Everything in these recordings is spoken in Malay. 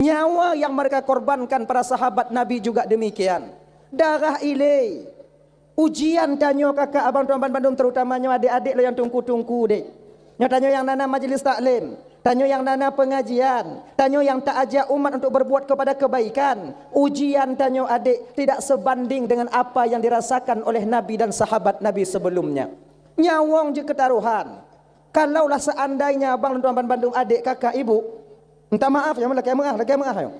Nyawa yang mereka korbankan para sahabat Nabi juga demikian. Darah ilai. Ujian tanyo kakak abang tuan Bandung, terutamanya adik-adik lo yang tungku-tungku dek. Tanyo yang nana majlis taklim, tanyo yang nana pengajian, tanyo yang tak ajak umat untuk berbuat kepada kebaikan. Ujian tanyo adik tidak sebanding dengan apa yang dirasakan oleh Nabi dan sahabat Nabi sebelumnya. Nyawang je ketaruhan. Kalaulah seandainya abang tuan Bandung, adik kakak ibu, minta maaf ya, lagi maaf ya.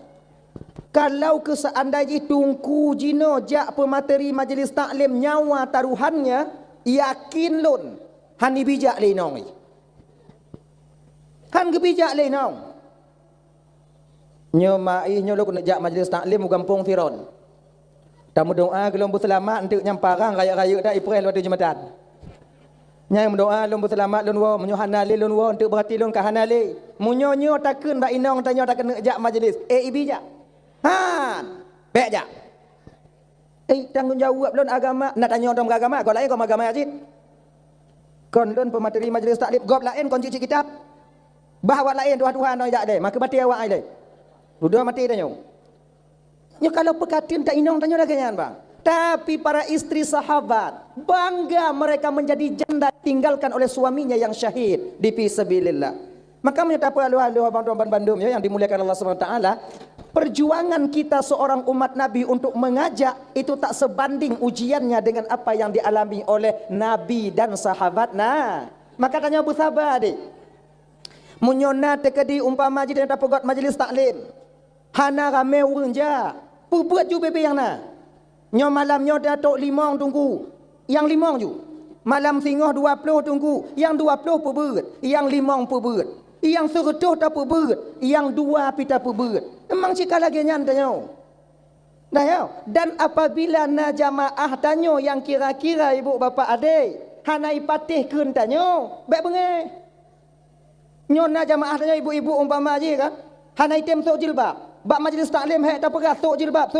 Kalau ke seandainya tungku jino jak pemateri majlis taklim nyawa taruhannya, yakin lun hani bijak lenong. Han gebijak lenong. Nyo mai nyo lo nak jak majlis taklim gampung Firon. Tamu doa gelombu selamat untuk nyamparang raya-raya dah April waktu Jumatan. Nyai mendoa lun berselamat lun wa menyo hanali lun wa untuk berhati lun ka hanali. Munyo takun ba inong tanyo takun ngejak majlis. Ibi jak. Han. Bek jak. Tanggungjawab lun agama nak tanyo dalam agama, kau lain kau agama ajit. Kon lun pemateri majlis taklim, gop lain kon cici kitab. Bahawa lain Tuhan no jak deh, maka mati awak ai deh. Dua mati tanyo. Nyo kalau pekatin tak inong tanyo lagi nyan bang. Tapi para istri sahabat bangga mereka menjadi janda tinggalkan oleh suaminya yang syahid di fisabilillah. Maka menyatakan halu-halu abang Bandung ya yang dimuliakan Allah Subhanahu wa taala, perjuangan kita seorang umat Nabi untuk mengajak itu tak sebanding ujiannya dengan apa yang dialami oleh Nabi dan sahabat. Nah, maka tanya Abu Sabar adik. Munyona tekedi umpama jadi tak pegot majlis taklim. Hana rame urang ja. Buat ju bebe yang na. Nyo malam nyo datuk 5 tunggu. Yang 5 ju. Malam singoh 20 tunggu. Yang 20 pebut. Yang 5 pebut. Yang 100 tak pebut. Yang 2 pita pebut. Memang cika lagi nyan tanyo. Dah ya. Dan apabila na jamaah tanyo yang kira-kira ibu bapa adik, hanai patihkeun tanyo, baik bengai. Nyo na jamaah tanyo ibu-ibu umpama aje kan. Hanai tem sok jilbab. Bak majlis taklim hek tak pegas sok jilbab.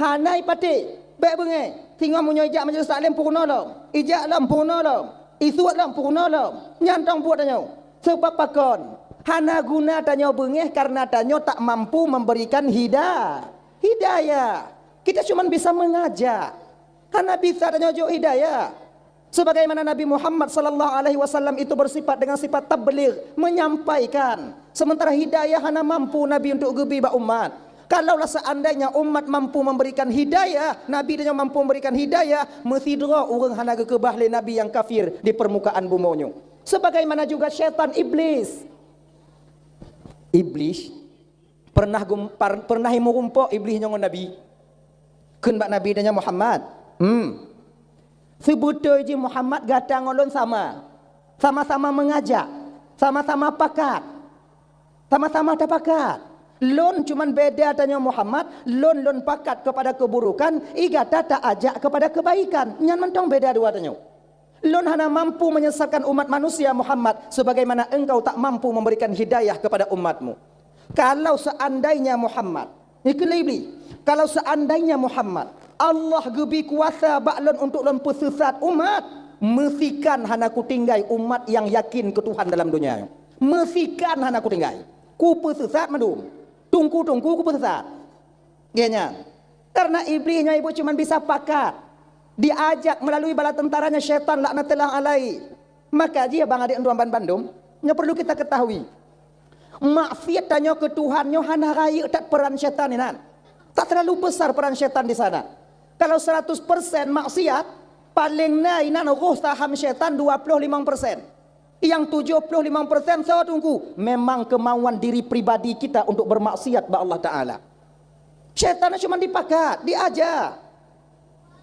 Hanai pati. Baik bengai. Tengok munyo ijak majlis taklim purna lah. Ijak lam purna lah. Isuat lam purna lah. Nyantang buat tanyo. Sebab pakon. Hana guna tanyo bengai karena tanyo tak mampu memberikan hidayah. Kita cuma bisa mengajak. Hana bisa tanyo jo hidayah. Sebagaimana Nabi Muhammad sallallahu alaihi wasallam itu bersifat dengan sifat tabligh, menyampaikan. Sementara hidayah hana mampu Nabi untuk gebi ba umat. Kalaulah seandainya umat mampu memberikan hidayah, Nabi dia mampu memberikan hidayah, mesti dra urang hana gekebah le Nabi yang kafir di permukaan bumonyo. Sebagaimana juga syaitan iblis. Iblis pernah murumpok iblis nyon Nabi. Keun bak Nabi dia Muhammad. Sebetulnya Muhammad gatang ulun sama-sama mengajak, sama-sama pakat, sama-sama tapakat. Lun cuman beda tanya Muhammad, lun pakat kepada keburukan, igata tak ajak kepada kebaikan. Nyan mentong beda dua tanya. Lun hana mampu menyesatkan umat manusia Muhammad, sebagaimana engkau tak mampu memberikan hidayah kepada umatmu. Kalau seandainya Muhammad, kalau seandainya Muhammad Allah gebi kuasa baklon untuk lempesesat umat, mesikan hana ku tinggai umat yang yakin ke Tuhan dalam dunia. Mesikan hana ku tinggai. Ku pesesat madum. Tungku ku pesesat. Genya. Karena iblisnya ibu cuma bisa pakat. Diajak melalui bala tentaranya syaitan laknatullah alaihi. Maka dia bang adik tuan Bandung, nya perlu kita ketahui. Maksiat tanya ke Tuhan nyo hana raya tak peran syaitan ni nan. Tak terlalu besar peran syaitan di sana. Kalau 100% maksiat, paling nainan roh saham syaitan 25%. Yang 75% saya tunggu. Memang kemauan diri pribadi kita untuk bermaksiat kepada Allah Ta'ala. Syaitan cuma dipakat, diajar.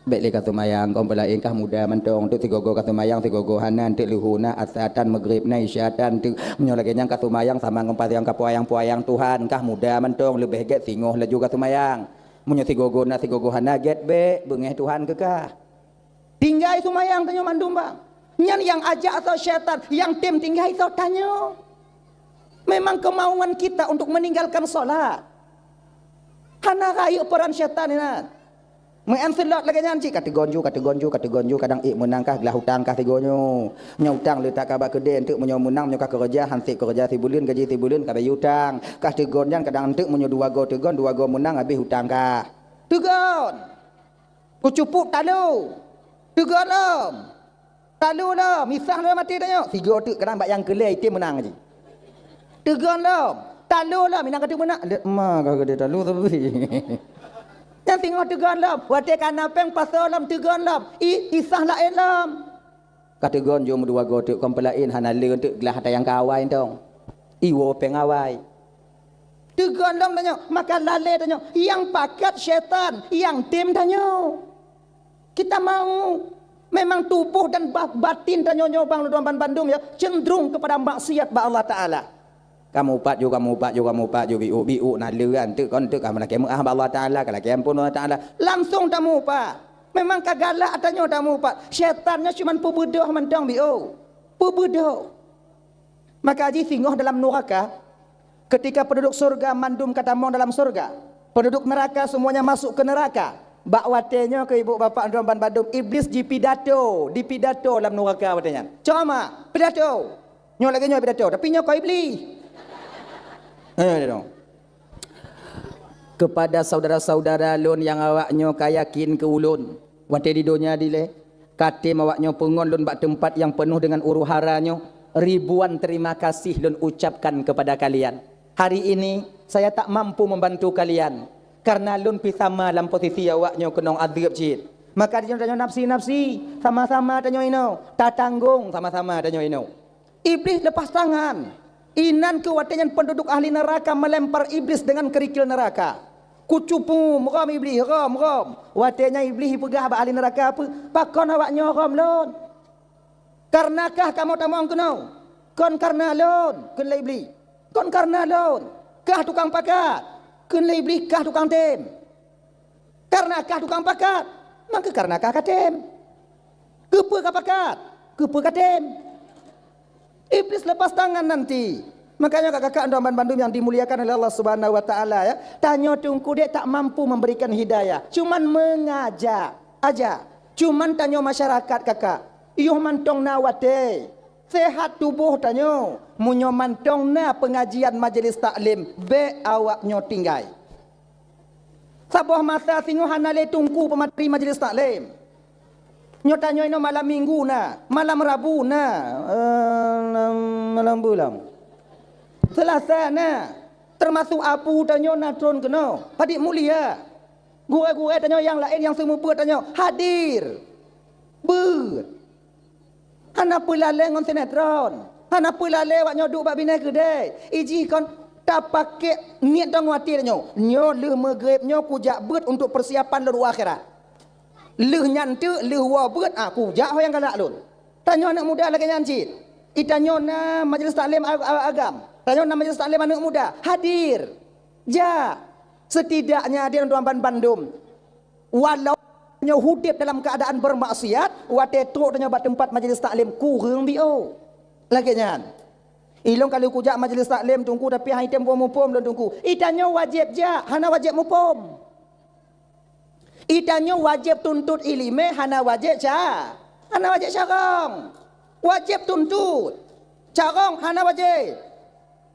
Baiklah kata mayang, kau belain kah muda mentong tu tigogo kata mayang tigogo hanan tu luhuna asatan maghrib na isyatan tu menyolagnya kata mayang sama ngempat yang kapuayang Tuhan kah muda mentong lebih get singoh laju kata mayang munyo tigogo na tigogo hana get be bengeh Tuhan kekah tinggal itu mayang tanya mandum bang nyan yang ajak atau syaitan yang tim tinggal itu tanya memang kemauan kita untuk meninggalkan solat hana rayu peran syaitan ini. Menganselot lagi nyanci kata gonju kadang menangkah gelah hutang kah tigonyo nyutang letak kabak kedai untuk menang menyo kerja hansik kerja tibulan gaji tibulan kabak hutang kah tigonjan kadang untuk menyo dua go menang habis hutang kah tigon kucupuk talu tigon lom talu lom misah lo mati tanya tiga tu kadang bak yang kelai tim menang aja tigon lom talu lom minang kata menang mak kagak talu tapi yang tengok tegan lam, wadah kanapeng pasal lam tegan lam, isah lain lam. Kata gon jom dua go tu kompelain hanale untuk gelah tayang kawai tong. Iwo pengawai. Tegan lam tanya, maka lale tanya, yang pakat syaitan, yang tim tanya. Kita mau memang tubuh dan batin tanya nyobang Luduan Bandung ya cenderung kepada maksiat ba Allah Taala. Kamu upat juga biu nalu kan tu kon tu kamu nak Allah Taala kalau pun Allah Taala langsung tamu upat memang kagalak tanya tamu upat syaitannya cuma pebudoh mentang biu pebudoh maka haji singoh dalam neraka ketika penduduk surga mandum kata mau dalam surga penduduk neraka semuanya masuk ke neraka bak watenya ke ibu bapa Luduan Bandung iblis di pidato dalam neraka watenya cuma pidato nyo lagi nyo pidato tapi nyo kau iblis kepada saudara-saudara lun yang awaknyo kayakin ke ulun wate di dunia dile katim awaknyo pengon lun bak tempat yang penuh dengan uruharanyo ribuan terima kasih lun ucapkan kepada kalian hari ini saya tak mampu membantu kalian karena lun pisama dalam posisi awaknyo kenong adrib cid maka dia tanya nafsi sama-sama tanya ino tak tanggung sama-sama tanya ino iblis lepas tangan inan kewatanya penduduk ahli neraka melempar iblis dengan kerikil neraka. Kucupu meram iblis ram. Watanya iblis pegah ba ahli neraka apa? Pakon awaknya ram lon. Karenakah kamu tamang kenau? Kon karena lon, kun iblis. Kon karena lon. Kah tukang pakat? Kun iblis kah tukang tem. Karenakah tukang pakat? Maka karenakah katem. Kepa ka pakat? Kepa katem. Iblis lepas tangan nanti. Makanya kakak-kakak Luduan Bandung yang dimuliakan oleh Allah Subhanahu wa taala ya, tanya tungku dia tak mampu memberikan hidayah, cuman mengajak aja. Cuman tanya masyarakat kakak, iyo mantong na wate. Sehat tubuh tanya, munyo mantong na pengajian majlis taklim, be awaknyo tinggai. Sabuh masa singo hanale tungku pemateri majlis taklim. Nyo tanya ino malam minggu na, malam Rabu na, malam bulan. Selasa na, termasuk apu tanya natron kena, hadir mulia. Gua tanya yang lain yang semua tanya hadir. Ber. Hana pulale ngon sinetron. Hana pulale wak nyoduk bak bina kedai. Iji kon tak pakai niat dong wati tanya. Nyo leh maghrib nyo kujak bet untuk persiapan lalu akhirat. Leh nyantu, leh wabut, aku jak yang galak lun. Tanya anak muda lagi nyancit. Itanya na majlis taklim agam. Tanya na majlis taklim anak muda. Hadir. Ja. Setidaknya dia Luduan Bandung. Walau nya hudip dalam keadaan bermaksiat, wate truk tanya bat tempat majlis taklim kurang bio. Lagi nyan. Ilong kalau kujak majlis taklim tungku tapi hai tempo mupom don tungku. Itanya wajib ja, hana wajib mupom. Itanya wajib tuntut ilime, hana wajib ca. Hana wajib carong. Wajib tuntut. Carong, hana wajib.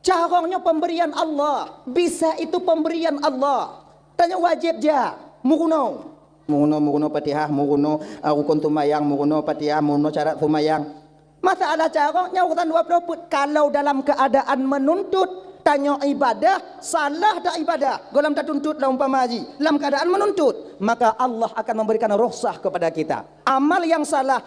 Carongnya pemberian Allah. Bisa itu pemberian Allah. Tanya wajib ja. Muruno. Muruno patihah, muruno rukun tumayang, muruno patihah, muruno syarat tumayang. Masalah carongnya urusan 20 kalau dalam keadaan menuntut. Tanya ibadah, salah tak ibadah. Golam tak tuntut lah umpama haji. Dalam keadaan menuntut, maka Allah akan memberikan rukhsah kepada kita. Amal yang salah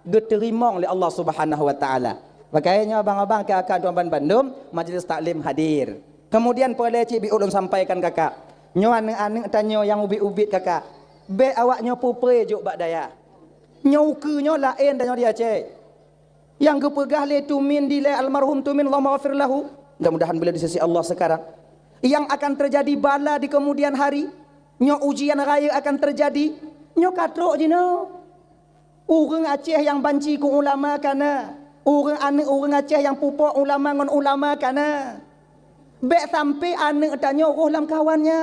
diterima oleh Allah Subhanahu wa taala. Makanya abang-abang kakak Luduan Bandung, majlis taklim hadir. Kemudian peleci bi ulun sampaikan kakak. Nyo anek-anek tanya yang ubit-ubit kakak. Be awaknya pupre juk bak daya. Nyo ukenyo lain tanya dia cek. Yang gepegah le tumin dile almarhum tumin Allah maghfir lahu. Mudah-mudahan beliau di sisi Allah sekarang. Yang akan terjadi bala di kemudian hari. Nyo ujian raya akan terjadi. Nyo katrok je no. Orang Aceh yang banci ku ulama kana. Orang anak orang Aceh yang pupuk ulama ngon ulama kana. Bek sampai anak tanya roh dalam kawannya.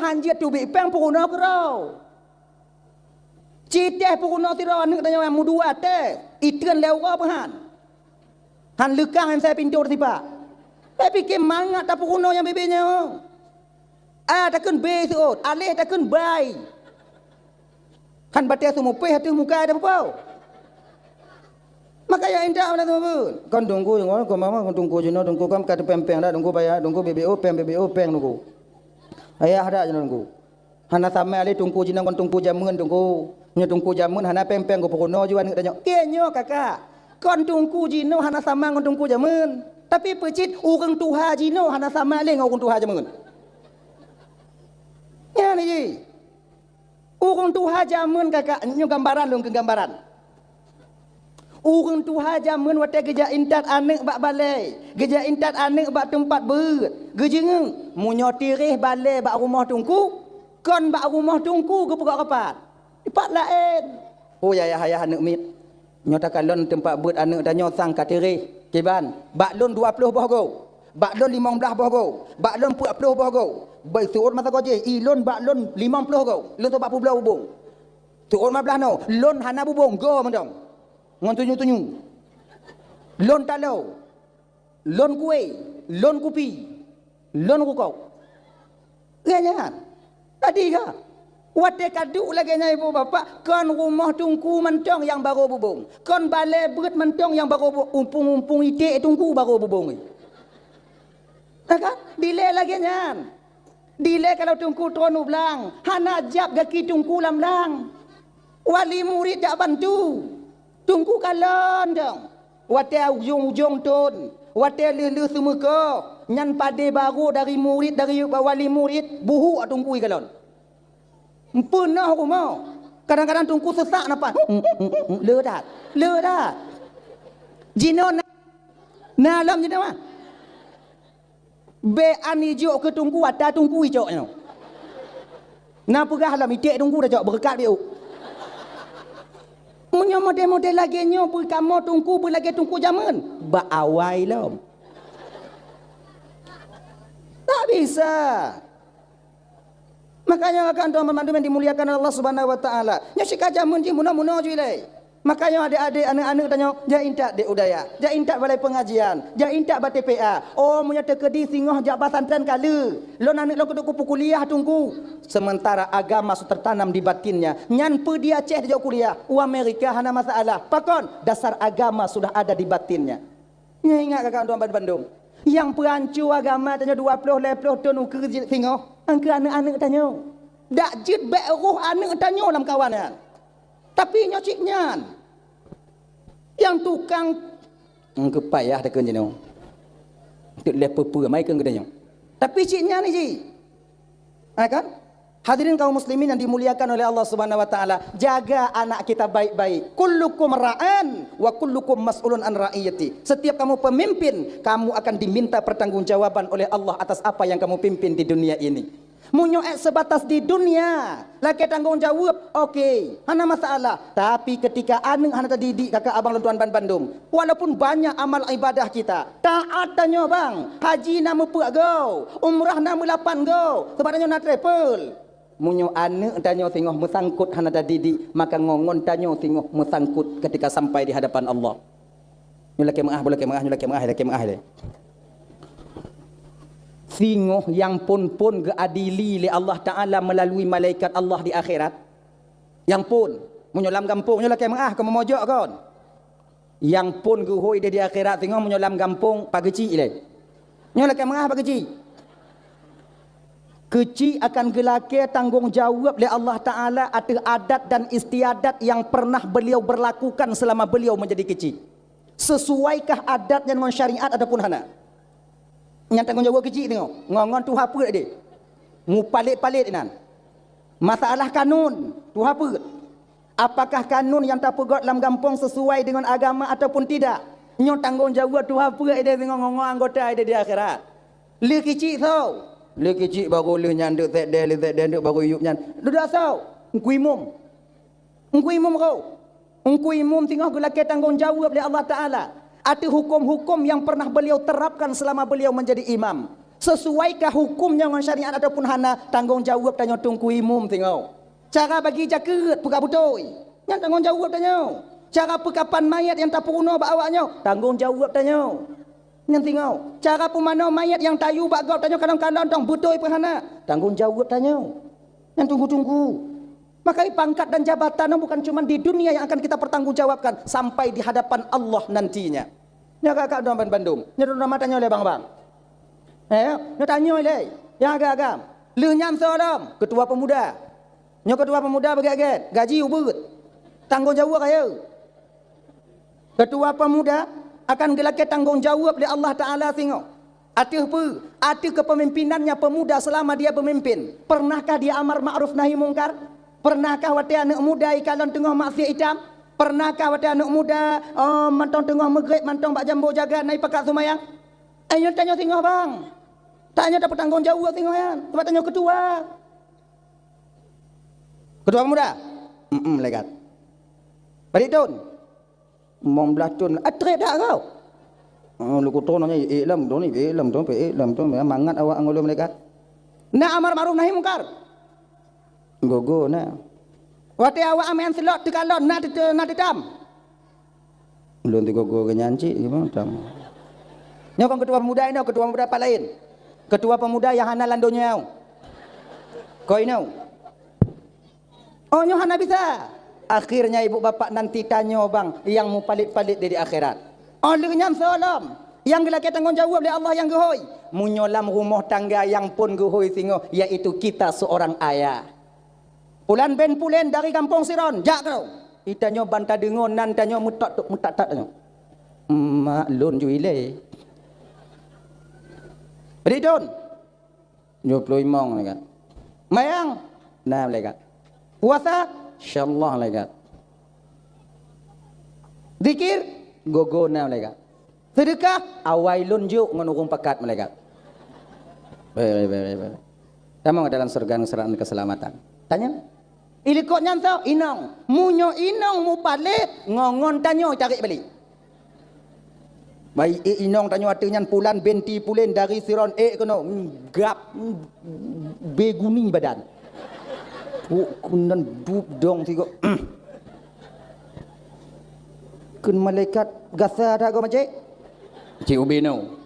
hanjit tu bi peng puno kro citeh puno tiro anu tanya yang mudua te itren lewa pahan han lekang yang saya pintu tiba tapi ke mangat tak puno yang bebenya takun be tu alih takun bai kan batia tu mupe hatu muka ada apa maka ya indah mana tu kan tunggu kau mama kan tunggu jeno tunggu kam kata pempeng dah tunggu bayar tunggu BBO peng tunggu ayah ada jeno tunggu hana sama ali tunggu jeno kan tunggu jamun tunggu nya tunggu jamun hana pempeng ko pokono juan tanya kenyo kakak kan tunggu jeno hana sama kan tunggu jamun tapi pecit urang tuha jeno hana sama ali ngau tuha jamun ya ni urang tuha jamun kakak nyo gambaran dong ke gambaran urang tuha jamun wate geja intat anek bak balai geja intat anek bak tempat ber gejeng munyo tirih balai bak rumah tungku kon bak rumah tungku ke pokok kapat ipat lain oh ya anek mit nyota kalon tempat ber anek dan nyosang katirih kiban bak lon 20 bohgo bak lon 15 bohgo bak lon 40 bohgo bai suot masa koje ilon bak lon 50 go lon to 40 bubung suot 15 no lon hana bubung go mendong ngon tunyu lon talau lon kue lon kopi lon kukau ganyan tadi ka wate kaduk lagi nya ibu bapa kan rumah tungku mentong yang baru bubung kan balai berat mentong yang baru umpung ite tungku baru bubung kan delay lagi nya delay kalau tungku tronu belang hana jab gaki tungku lamlang wali murid tak bantu tunggu kalon dong wate ujung ton wate lelu semua nyan pade baru dari murid dari wali murid buhu tunggu kalon punah aku mau kadang-kadang tunggu sesak napa le dah jino na lam jino mah be ani jo ke tunggu ada tunggu ijo na pegah lam itik tunggu dah jok berkat dia punya model-model lagi nyo pun kamu tunggu pun lagi tunggu zaman ba awai lom tak bisa makanya akan tuan memandu yang dimuliakan Allah Subhanahu wa taala nya sika jamun ji muno-muno jui makanya adik-adik anak-anak tanya ja intak de udaya ja intak balai pengajian ja intak ba TPA oh munya tekedi singoh jak pesantren kala lon anak lo keduk kuliah tunggu sementara agama su tertanam di batinnya nyan pe dia Aceh dia kuliah Amerika hana masalah pakon dasar agama sudah ada di batinnya nya ingat kakak tuan Bandung yang perancu agama tanya 20 ton ukur singoh angka anak-anak tanya dak jid baik roh anak tanya dalam kawanan tapi nyociknya yang tukang kepayah dah kerja ni untuk leper mai kan kedanya tapi ciknya ni ji kan hadirin kaum muslimin yang dimuliakan oleh Allah Subhanahu wa taala jaga anak kita baik-baik kullukum ra'an wa kullukum mas'ulun an ra'iyati setiap kamu pemimpin kamu akan diminta pertanggungjawaban oleh Allah atas apa yang kamu pimpin di dunia ini munyo sebatas di dunia laki tanggung jawab okey hana masalah tapi ketika anak hana didik kakak abang tuan Bandung walaupun banyak amal ibadah kita taat tanya bang haji nama puak go umrah nama 8 go sebabnya nak travel munyo anak tanya tengok mesangkut hana didik maka ngongon tanya tengok mesangkut ketika sampai di hadapan Allah nyulake maah boleh ke maah nyulake maah Singoh yang pun geadili oleh Allah Ta'ala melalui malaikat Allah di akhirat. Yang pun menyolam kampung, nyolam kemah ke memojok kan. Yang pun gehoi dia di akhirat singoh menyolam kampung pagi cik le. Nyolam kemah pagi cik. Kecil akan gelake tanggungjawab oleh Allah Ta'ala atas adat dan istiadat yang pernah beliau berlakukan selama beliau menjadi kecil. Sesuaikah adatnya dengan syariat ataupun hana? Yang tanggungjawab kecil tengok. Ngongon tu apa dia? Mu palit-palit nan. Masalah kanun tu apa? Apakah kanun yang tak pegot dalam kampung sesuai dengan agama ataupun tidak? Nyo tanggungjawab tu apa dia tengok ngongong anggota dia di akhirat. Le kecil tau. Le kecil baru le nyanduk tak dia baru yuk nyan. Dah tau. Engku imum. Engku imum kau. Engku imum tengok gelake tanggungjawab oleh Allah Taala. Ada hukum-hukum yang pernah beliau terapkan selama beliau menjadi imam. Sesuaikah hukumnya dengan syariat ataupun hana? Tanggungjawab tanya tungku imum tengok. Cara bagi jaket buka butoi. Yang tanggungjawab tanya. Cara pekapan mayat yang tak puruna bawanya. Tanggungjawab tanya. Yang tengok. Cara pemana mayat yang tayu bak gap tanya kadang-kadang dong butoi perhana. Tanggungjawab tanya. Yang tunggu-tunggu. Maka pangkat dan jabatan bukan cuma di dunia yang akan kita pertanggungjawabkan, sampai di hadapan Allah nantinya. Ya agak dong Bandung. Nya nama tanya oleh bang-bang. Nya tanya oleh. Yang agak-agak. Le nyam salam ketua pemuda. Nya ketua pemuda bagi-bagi gaji ubud. Tanggungjawab kaya. Ketua pemuda akan gelake tanggungjawab oleh Allah Taala tengok. Ada apa? Ada kepemimpinannya pemuda selama dia pemimpin. Pernahkah dia amar ma'ruf nahi mungkar? Pernahkah wate anak muda ikalan tengah maksiat hitam? Pernahkah wate anak muda mantong tengah maghrib mantong bak jambu jaga naik pakat sumayang? Ayo tanya tengah bang. Tanya dapat tanggungjawab tengah yan. Tempat tanya ketua. Ketua pemuda? Lekat. Balik tun. Mong belah tun. Atre dak kau. Lu kutu nanya iklam tu ni, iklam tu mangat awak angolo mereka. Nak amar ma'ruf nahi mungkar. Gogo na. Wate awak amen selot tekalon na ditam. Belum ti gogo ke nyanci gimana tam. Nyokong ketua pemuda ini, ketua pemuda apa lain? Ketua pemuda yang hana landonya. Kau ini. Oh nyo hana bisa. Akhirnya ibu bapak nanti tanya bang yang mu palit-palit dari akhirat. Oh lenyam salam. Yang gelake tanggungjawab oleh Allah yang gehoi. Munyolam rumah tangga yang pun gehoi singo, yaitu kita seorang ayah. Pulan ben pulen dari kampung Siron, jak kau. Itanyo banta dengon nan tanyo mutat tanyo. Maklun juile. Ridon. Nyo ploi mong lekat. Mayang. Nah lekat. Puasa insyaallah lekat. Zikir gogo na lekat. Sedekah awailun juk ngonurung pekat malaikat. Baik. Tamang dalam surga dan keselamatan. Tanya. Ilikot nyantau inong. Munyo inong mu palit ngongon tanyo tarik balik. Baik inong tanyo artinya pulan benti pulen dari Siron kono gap beguni badan. Kunan bub dong tigo. Kun malaikat gasa dah go macik. Cik ubino.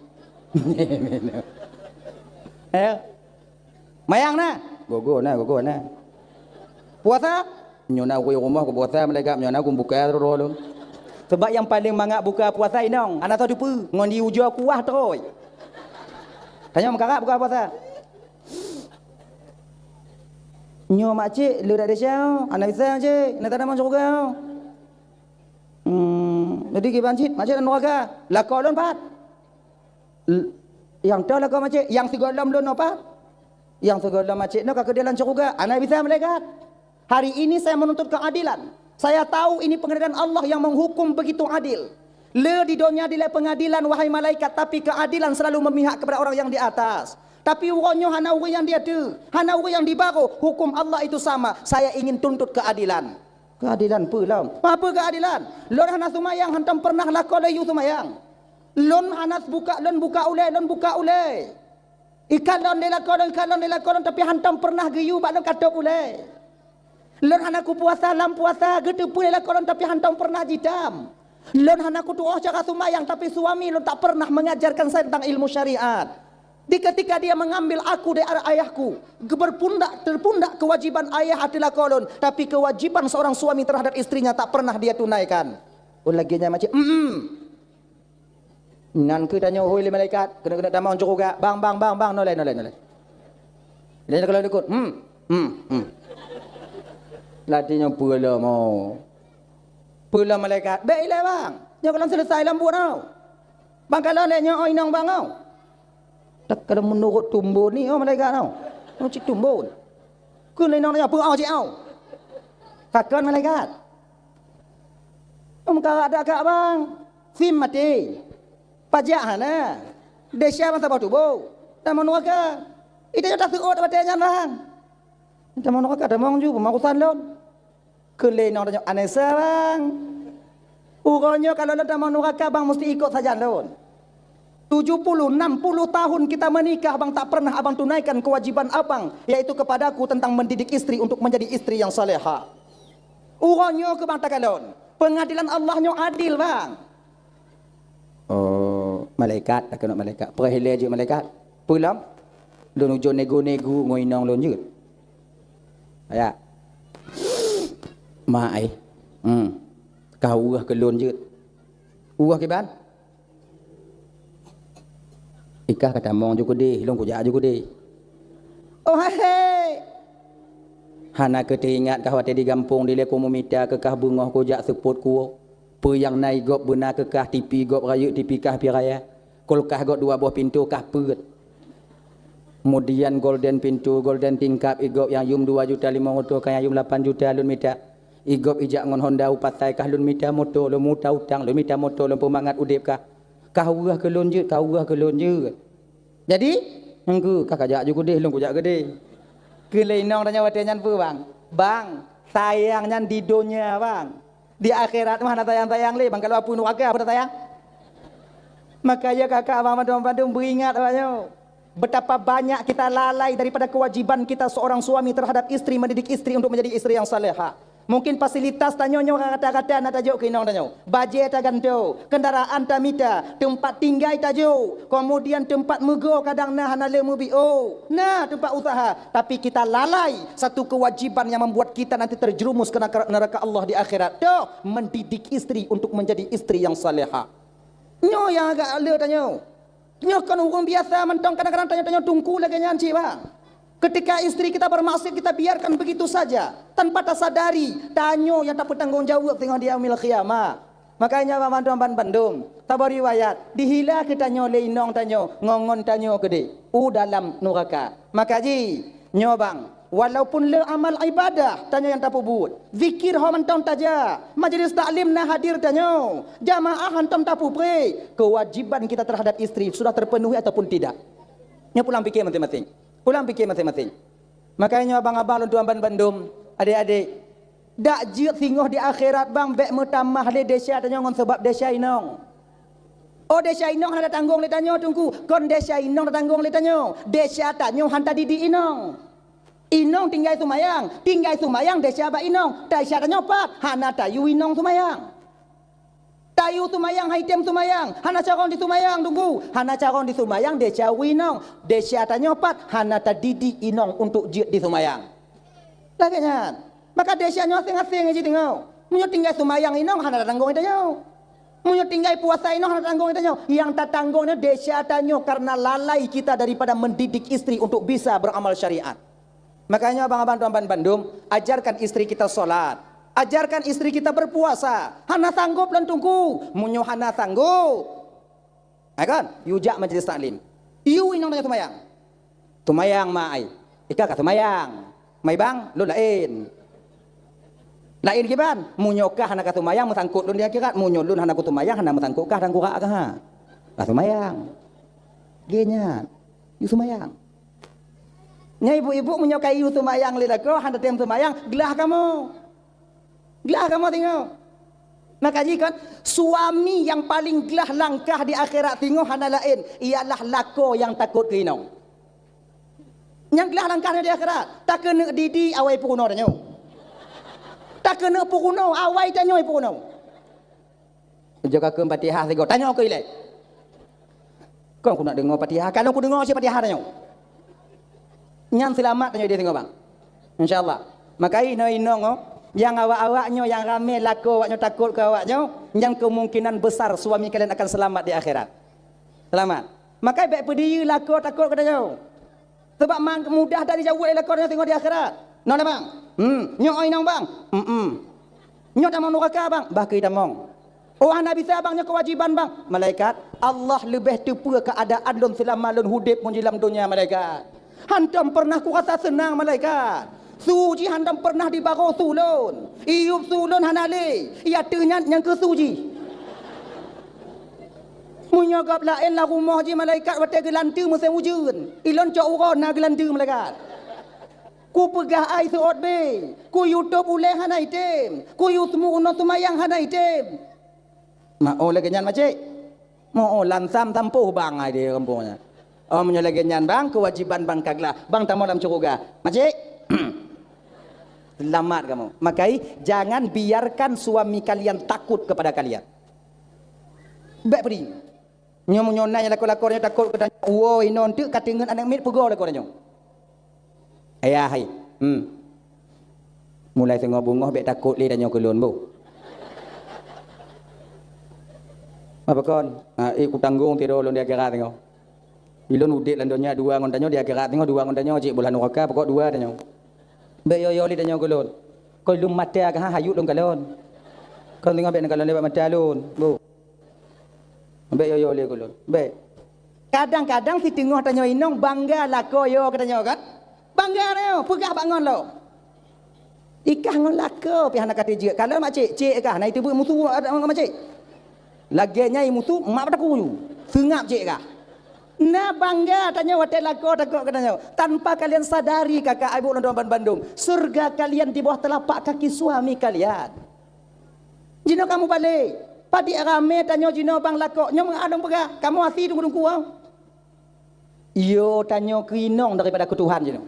Mayang na. Gogo na. Puasa? Nyona aku rumah aku puasa malaikat nyona aku buka terus. Sebab yang paling mangak buka puasa inong. Anak tahu dupa. Ngondi ujo kuah terus. Tanya mengkarak buka puasa. Nyo makcik lu dak ada siau. Anak bisa je. Nak tanam masuk kau. Jadi kibancit macam dan warga. Lakau lon pat. Yang tahu lakau macam yang segolom lon apa? Yang segolom macam nak ke dalam surga. Anak bisa malaikat. Hari ini saya menuntut keadilan. Saya tahu ini pengadilan Allah yang menghukum begitu adil. Le di dunia dilai pengadilan wahai malaikat, tapi keadilan selalu memihak kepada orang yang di atas. Tapi urangnya hana urang yang dia tu, hana urang yang di bawah. Hukum Allah itu sama. Saya ingin tuntut keadilan. Keadilan pulau. Apa keadilan? Lon hana sumayang hantam pernah lakon layu sumayang. Lon hanas buka ulai. Ikan lon dilakon tapi hantam pernah geyu bak lon katok ulai. Lon hanaku puasa lam puasa getu pun lakon tapi hantam pernah jidam. Lon hanaku doa cara sumayang tapi suami lon tak pernah mengajarkan saya tentang ilmu syariat. Di ketika dia mengambil aku dari arah ayahku, terpundak kewajiban ayah adalah kolon, tapi kewajiban seorang suami terhadap istrinya tak pernah dia tunaikan. Laginya macam nan ke tanya hoi le malaikat, kena damang juga. Bang, nolai. Dia kalau ikut, Latinya pula mau. Pula malaikat, baiklah bang. Dia kalau selesai lampu tau. Bang kalau leknya oinang bang tau. Tak kalau menurut tumbuh ni malaikat tau. Cik tumbuh. Kun lenang nya apa cik tau. Takkan malaikat. Karat ada kak bang. Sim mati. Pajak hana. Desya masa bau tubuh. Dan manuaka. Itu yang tak suut batanya bang. Itu manuaka ada mong juga pemakusan lon. Kun lenang nya anesa bang. Urangnya kalau ada manuaka bang mesti ikut saja lon. 70, 60 tahun kita menikah abang tak pernah abang tunaikan kewajiban abang, yaitu kepadaku tentang mendidik istri untuk menjadi istri yang salehah. Urangnya ke bang takalon. Pengadilan Allahnya adil bang. Oh, malaikat tak kena malaikat. Perhile je malaikat. Pulang. Lun ujo nego-nego ngoinong lun je. Ya. Mai. Kau urah ke lun je. Urah ke ban? Ikah kata mong juga deh, long kujak juga deh. Oh hei. Hana ke teringat kah wate di kampung di leko memita ke kah bungah kujak seput kuo. Pe yang naik gop benar ke kah tipi gop rayuk tipi kah piraya. Kol kah gop 2 buah pintu kah pet. Kemudian golden pintu, golden tingkap igop yang yum 2.500.000 kah yum 8 juta lun mita. Igop ijak ngon Honda upatai kah lun mita motor, lun muta utang, lun mita motor, lun pemangat udip kah. Kau urah ke lon je, Jadi, engku kakak juga deh, long kujak gede. Keleinong tanya watenyan pu bang. Bang, sayangnya di dunia bang. Di akhirat mana tayang-tayang le, bang kalau apa nuaka apa tayang? Makanya kakak abang bandung beringat abangnya. Betapa banyak kita lalai daripada kewajiban kita seorang suami terhadap istri, mendidik istri untuk menjadi istri yang salehah. Mungkin fasilitas tanyonyo kata-kata nak tajuk kinong tanyo. Bajet taganto, kendaraan tamita, tempat tinggal tajuk, kemudian tempat mego kadang nah hanale mubio. Nah, tempat usaha, tapi kita lalai satu kewajiban yang membuat kita nanti terjerumus ke neraka Allah di akhirat. Tuh, mendidik istri untuk menjadi istri yang salehah. Nyo yang agak le tanyo. Nyo kan orang biasa mentong kadang-kadang tanya-tanya tungku lagi nyanci bang. Ketika istri kita bermaksud kita biarkan begitu saja tanpa tersadari, tanyo yang tak bertanggung jawab tengok dia yaumil qiyamah. Makanya Bandung Bandung tabar riwayat dihila kita nyo leinong tanyo ngongon tanyo gede dalam neraka. Maka ji nyobang walaupun le amal ibadah tanyo yang tak buat zikir ho mentong taja majlis taklim nah hadir tanyo jamaah hantam tak pre kewajiban kita terhadap istri sudah terpenuhi ataupun tidak. Nya pulang pikir masing-masing. Pulang pikir masing-masing. Makanya abang-abang tuan Bandung, adik-adik, dak jiut singoh di akhirat bang bek mutamah le desya tanya ngon sebab desya inong. Oh desya inong ada tanggung le tanyo tungku. Kon desya inong ada tanggung le tanyo. Desya tanyo hanta didi inong. Inong tinggal sumayang desya ba inong. Desya tanyo pak hana tayu inong sumayang. Tayu sumayang, haitem sumayang, hana caron di sumayang tunggu, hana caron di sumayang, desya winong, desya tanyopat, hana tadidi inong untuk jid di sumayang. Laganya, maka desya nyo asing-asing aja tinggal, munyo tinggal sumayang inong, hana tanggung itu nyo, munyo tinggal puasa inong, hana tanggung itu nyo, yang tatanggungnya desya tanyo karena lalai kita daripada mendidik istri untuk bisa beramal syariat. Makanya abang-abang tuan Bandung, ajarkan istri kita sholat. Ajarkan istri kita berpuasa. Hana sanggup lan tunggu. Munyo hana sanggup. Kan? Yujak majlis taklim. Iu inong tanya tumayang. Tumayang mai. Ika ka tumayang. Mai bang, lu lain. Lain kiban. Munyo ka hana ka tumayang masangkut lun dia kira. Munyo lun hana ku tumayang hana masangkut ka dan ku ka ha. Ka tumayang. Genya. Yu tumayang. Nya ibu-ibu munyo kayu tumayang lila ko hana tem tumayang gelah kamu. Gelah kamu tengok. Maka kan suami yang paling gelah langkah di akhirat tengok hana lain ialah lako yang takut kinong. Yang gelah langkahnya di akhirat tak kena didi awai pukuno tanyo. Tak kena pukuno awai tanyo pukuno. Jaga ke Fatihah sego tanyo ke ile. Kau aku nak dengar Fatihah. Kalau aku dengar siapa Fatihah tanya. Yang selamat tanya dia tengok bang. InsyaAllah. Maka ino yang awak-awaknya yang ramai laku awaknya takut ke awaknya, yang kemungkinan besar suami kalian akan selamat di akhirat. Selamat. Maka baik pedih laku takut ke tanya. Sebab mudah tak dijawab oleh laku tengok di akhirat. Nona bang. Nyok ino bang. Nyok tamang neraka bang. Bah kita mong. Oh Nabi sabangnya kewajiban bang. Malaikat, Allah lebih tepa keadaan lun selama lun hudib menjelam dunia malaikat. Hantam pernah ku rasa senang malaikat. Suji hantam pernah dibaro sulun. Iup sulun hanale. Ia ternyat yang ke suji. Munyagap lain lah rumah je malaikat watai gelantu musim wujud. Ilon cok uron nak gelantu malaikat. Ku pegah ai seot be. Ku YouTube uleh hanai tem. Ku YouTube no tumayang hanai tem. Mau lagi nyan macik. Mau lansam tampuh bang ai dia kampungnya. Oh menyo lagi nyan bang kewajiban bang kaglah. Bang tamu dalam curuga. Macik. Selamat kamu. Makai jangan biarkan suami kalian takut kepada kalian. Baik pergi. Nyo nanya lakor-lakornya takut katanya. Woi non tu katingan anak mit pego lakornya. Ayah hai. Mulai tengok bunga baik takut li dan nyo kelun bu. Apa kon? Aku tanggung tidur lon dia akhirat tengok. Ilon udik landonya dua ngontanyo dia akhirat tengok dua ngontanyo cik bulan neraka pokok dua tengok. Be yo li tengok golon. Kau lum mata ke hayut lon galon. Kau tengok be galon lewat mata lon, bu. Be yo li golon. Be. Kadang-kadang si tengok tanyo inong bangga lah ko yo katanya kan. Bangga reo, pegah bangon lo. Ikah ngon lako pi anak kata je. Kalau mak cik kah na itu bu musuh mak cik. Laginya musuh mak pada kuyu. Sengap cik kah? Nah bangga tanya watai laku takut katanya. Tanpa kalian sadari kakak ibu dan Bandung, surga kalian di bawah telapak kaki suami kalian. Jino kamu balik. Padi rame tanya jino bang laku. Nyo mengadong pegah. Kamu asih tunggu kuang. Yo tanya keinong daripada ke Tuhan jino.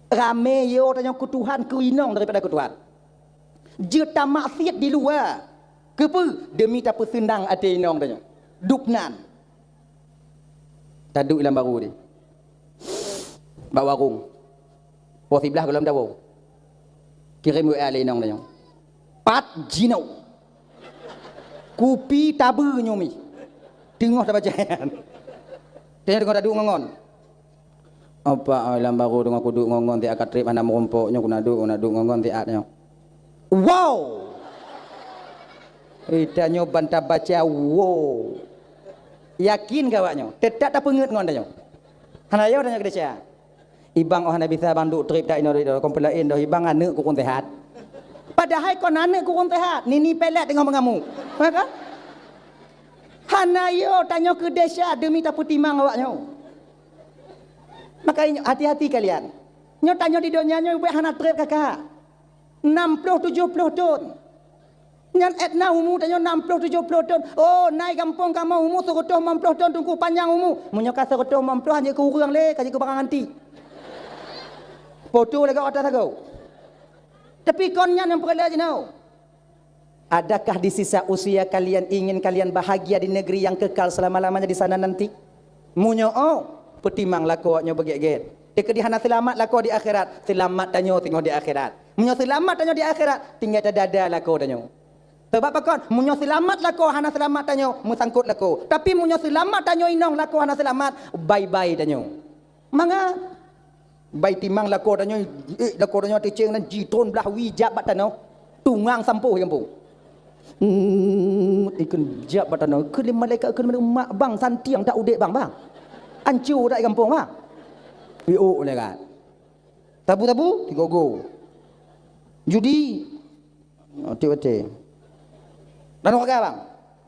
Rame yo tanya ke Tuhan keinong daripada ke Tuhan. Jeta maksiat di luar. Kepa demi tak senang ate inong tanya. Duknan. Taduk dalam baru ni. Bak warung. Pos sebelah dalam dawo. Kirim WA le inong tanya. Pat jino. Kupi tabu nyomi. Tengok tak bacaan. Tanya tengok taduk ngongon. Apa dalam baru dengan aku duk ngongon ti akad trip anak merompoknya aku nak duk ngongon ti atnya. Wow. Idanyo bantah baca wow. Yakin gawaknya. Tetap tak penget ngon danyo. Hanayo danyo kedesa. Ibang oh Nabi sabang duk trip dak ino komplain dah ibang anak ku kon sehat. Padahal kon anak ku kon sehat. Nini pelet tengok mengamu. Maka hanayo danyo kedesa demi tak putimang awaknya. Maka hati-hati kalian. Nyo tanyo di dunia nyo buat hana trip kakak. 60-70 ton. Nyan etna umu tanyo 60-70 ton. Oh, naik kampung kamu umu 150 ton tunggu panjang umu. Munyo ka 150 hanya ke urang le, kaji ke barang anti. Foto lagi otak aku. Tapi konnya yang perlu aja know. Adakah di sisa usia kalian ingin kalian bahagia di negeri yang kekal selama-lamanya di sana nanti? Munyo petimang lakunya beget-get. Dek di hana selamat laku di akhirat. Selamat tanyo tengok di akhirat. Munyo selamat tanyo di akhirat, tinggal dada laku tanyo. Sebab apa kon? Munyo selamat laku hana selamat tanyo, musangkut laku. Tapi munyo selamat tanyo inong laku hana selamat, bye-bye tanyo. Manga bai timang laku tanyo, laku tanyo ticing dan jiton belah wijab bat tanyo. Tungang sampuh kampung. Ikun jab bat tanyo. Ke malaikat ke mak bang santiang tak udek bang. Ancur dak kampung ha. Yo le kan. Tabu-tabu go. Judi. Ote. Dan orang bang.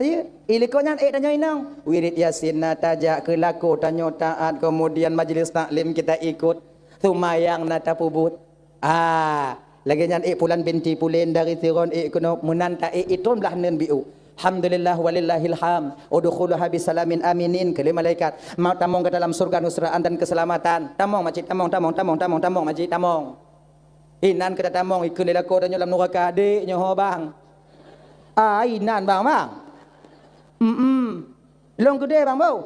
Ya, ilikonya tanya inang. Wirid Yasin tajak ke laku tanyo taat kemudian majlis taklim kita ikut. Sumayang nata pubut. Lagi nyan pulan binti pulen dari siron kuno munanta itun belah nen biu. Alhamdulillah walillahil ham. Udkhuluha bisalamin aminin. Kali malaikat mau tamong ke dalam surga nusraan dan keselamatan. Tamong majid tamong majid tamong. Inan kita tamong ikun lelako dan dalam neraka adik nyoho bang. Inan bang. Long gede bang bau.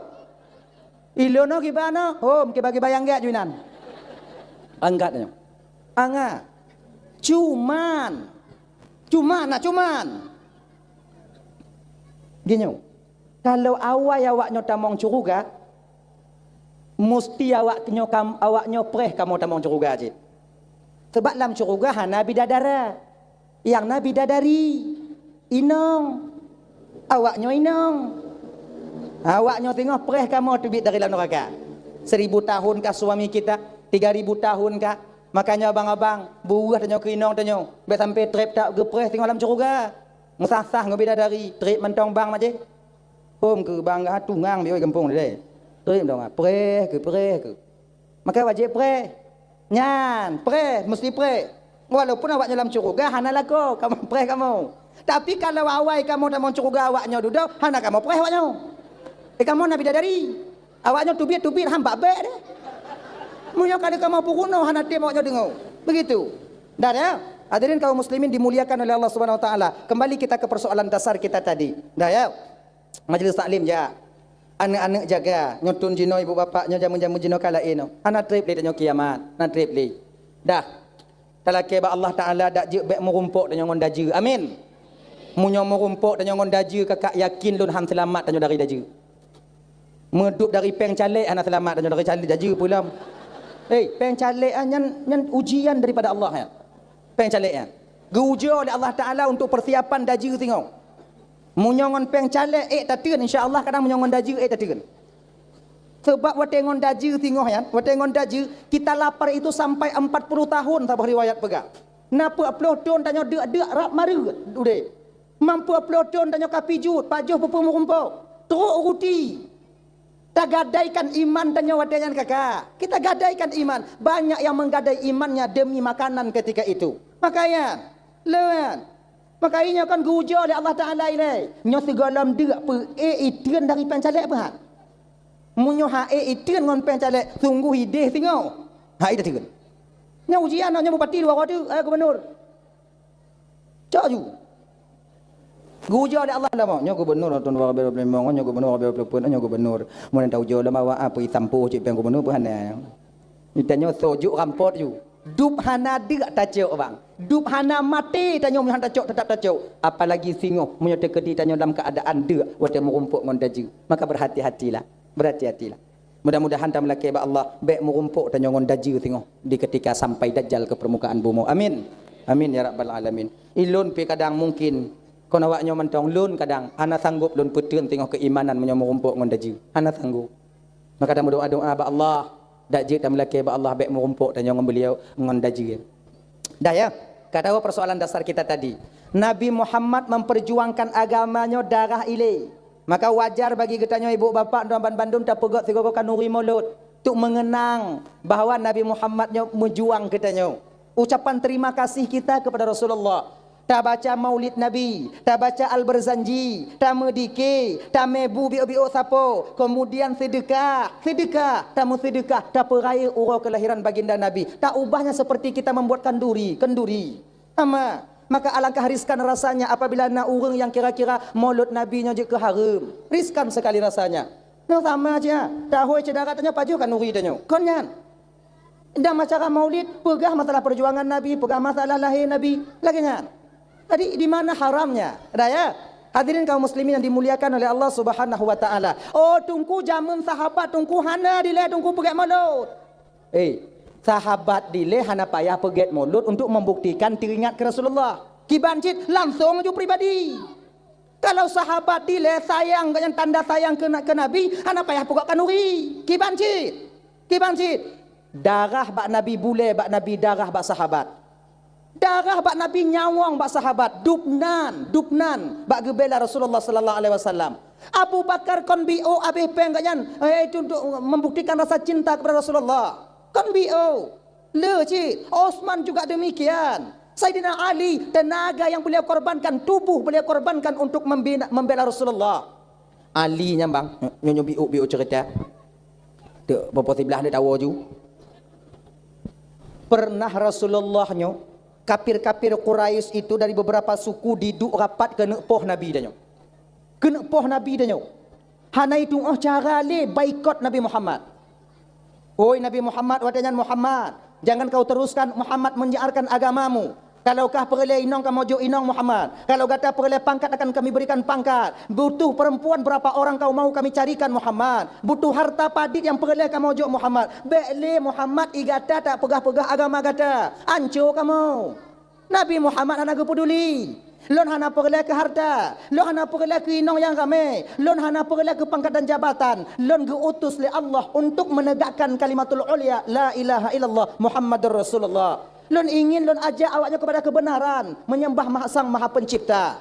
Ilono gimana? Hom, kita bagi bayang gak juinan. Angkat nyo. Anga. Cuman. Gini. Kalau awaknya tamong curuga, mesti awaknya preh kamu tamong curuga aja. Sebab dalam curuga hana bidadara. Yang nabi bidadari. Inong. Awaknya inong. Awaknya tengok preh kamu tubik dari dalam neraka. 1000 tahun kah suami kita? 3000 tahun kah? Makanya abang-abang, buah tanya ke inong tanya. Biar sampai trip tak gepreh tengok dalam curuga. Musasah ngobida dari trip mentong bang macam. Hom ke bangga tungang bioi kampung dia. Trip dong preh ke. Maka wajib preh. Nyan, preh mesti preh. Walaupun awaknya dalam curuga hana lako, kamu preh kamu. Tapi kalau awai kamu dalam curuga awaknya duduk, hana kamu preh awaknya. Kamu nabi dari. Awaknya tubit hamba bek deh. Munyo kada kamu pukuno hana tim awaknya dengo. Begitu. Dah ya. Hadirin kaum muslimin dimuliakan oleh Allah Subhanahu wa taala. Kembali kita ke persoalan dasar kita tadi. Dah ya. Majlis taklim ja. Anak-anak jaga nyotun jino ibu bapaknya jamu-jamu jino kalain. Anak trip li tanyo kiamat. Anak trip li. Dah. Talake ba Allah taala dak je bek merumpuk tanyo ngon daje. Amin. Munyo merumpuk tanyo ngon daje kakak yakin lun ham selamat tanyo dari daje. Medup dari peng calek anak selamat tanyo dari calek daje pula. Peng calek nyan ujian daripada Allah ya. Peng calek ya. Diuji oleh Allah taala untuk persiapan daje tengok. Munyongon peng calek tateun insya-Allah kadang munyongon daje tateun. Sebab watengon daje tengok ya, watengon daje kita lapar itu sampai 40 tahun sabah riwayat pegang. Napa uploadon tanyo deuk rap maru ude. Mampu uploadon tanyo kapijut, pajuh pepung rumpau. Teruk ruti. Tak gadaikan iman tanyo watengan kakak. Kita gadaikan iman. Banyak yang menggadai imannya demi makanan ketika itu. Makanya, lewan. Makanya kan guja oleh Allah Ta'ala ini. Nyo segalam deuk pe itian dari pencalek apa? Munyo ha itian ngon pencalek sungguh hideh tengok. Ha ida tiun. Nya ujian nya bupati dua kota gubernur. Cak ju. Guja oleh Allah lama. Nya gubernur tahun 2025 nya gubernur 2020 nya gubernur. Mun tahu jo lama wa apa itampu cik peng gubernur pahana. Ditanya sojuk rampot ju. Dup hana deuk tacuk bang. Dup hana mati tanyo mun tacuk tetap tacuk. Apalagi singoh mun tekedi tanyo dalam keadaan deuk wate merumpuk ngon daju. Maka berhati-hatilah. Berhati-hatilah. Mudah-mudahan ta melaki ba Allah baik merumpuk tanyo ngon daju singoh di ketika sampai dajjal ke permukaan bumi. Amin. Amin ya rabbal alamin. Ilun pi kadang mungkin kono awaknyo mentong lun kadang ana sanggup lun puteun tengok keimanan mun merumpuk ngon daju. Ana sanggup. Maka kadang doa-doa ba Allah dak je tamlake ba Allah baik merumpuk dan yang beliau ngon daji. Dah ya. Kata persoalan dasar kita tadi. Nabi Muhammad memperjuangkan agamanya darah ile. Maka wajar bagi kitanya ibu bapa dan bandum tak pegot tiga kanuri mulut untuk mengenang bahawa Nabi Muhammadnya menjuang kitanya. Ucapan terima kasih kita kepada Rasulullah. Tak baca maulid Nabi, tak baca Al-Barzanji, tak medike, tak mebu biok-biok sapo, kemudian sedekah, tak mau sedekah, tak peraih urau kelahiran baginda Nabi. Tak ubahnya seperti kita membuat kenduri. Ama, maka alangkah riskan rasanya apabila nak orang yang kira-kira maulid Nabi nya je ke haram. Riskan sekali rasanya. No sama aja. Tahu cedera tanya pajuh kan nuri tanya. Konyan. Dan masyarakat maulid pegah masalah perjuangan Nabi, pegah masalah lahir Nabi, lagi nyan. Tadi di mana haramnya? Dah ya. Hadirin kaum muslimin yang dimuliakan oleh Allah Subhanahu wa taala. Oh, tunggu zaman sahabat, tunggu hana dile, tunggu pegat mulut. Sahabat dile hana payah pegat mulut untuk membuktikan teringat ke Rasulullah. Kibancit langsung ju pribadi. Kalau sahabat dile sayang dengan tanda sayang ke Nabi, hana payah pegat kanuri. Kibancit. Darah bak Nabi bule, bak Nabi darah bak sahabat. Darah bak Nabi nyawang bak sahabat, dubnan bak gebela Rasulullah sallallahu alaihi wasallam. Abu Bakar kon bio abeh pengganyan itu untuk membuktikan rasa cinta kepada Rasulullah. Kon bio. Le Osman juga demikian. Sayyidina Ali tenaga yang beliau korbankan, tubuh beliau korbankan untuk membela Rasulullah. Ali nyambang nyonya bio cerita. Dek bapa sebelah dia tahu ju. Pernah Rasulullah nyo kafir-kafir Quraisy itu dari beberapa suku diduk rapat ke poh Nabi danyo. Ke poh Nabi danyo. Hana itu cara le baikot Nabi Muhammad. Oi Nabi Muhammad, wadanyan Muhammad, jangan kau teruskan Muhammad menyiarkan agamamu. Kalau kah perleh inong kamu jo inong Muhammad. Kalau kata perleh pangkat akan kami berikan pangkat. Butuh perempuan berapa orang kau mau kami carikan Muhammad. Butuh harta padit yang perleh kamu jo Muhammad. Bele Muhammad igata tak pegah-pegah agama kata. Ancur kamu. Nabi Muhammad anak peduli. Lon hana perleh ke harta. Lon hana perleh ke inong yang ramai. Lon hana perleh ke pangkat dan jabatan. Lon diutus oleh Allah untuk menegakkan kalimatul ulia. La ilaha illallah Muhammadur Rasulullah. Lon ingin lon ajak awaknya kepada kebenaran, menyembah Sang Maha Pencipta.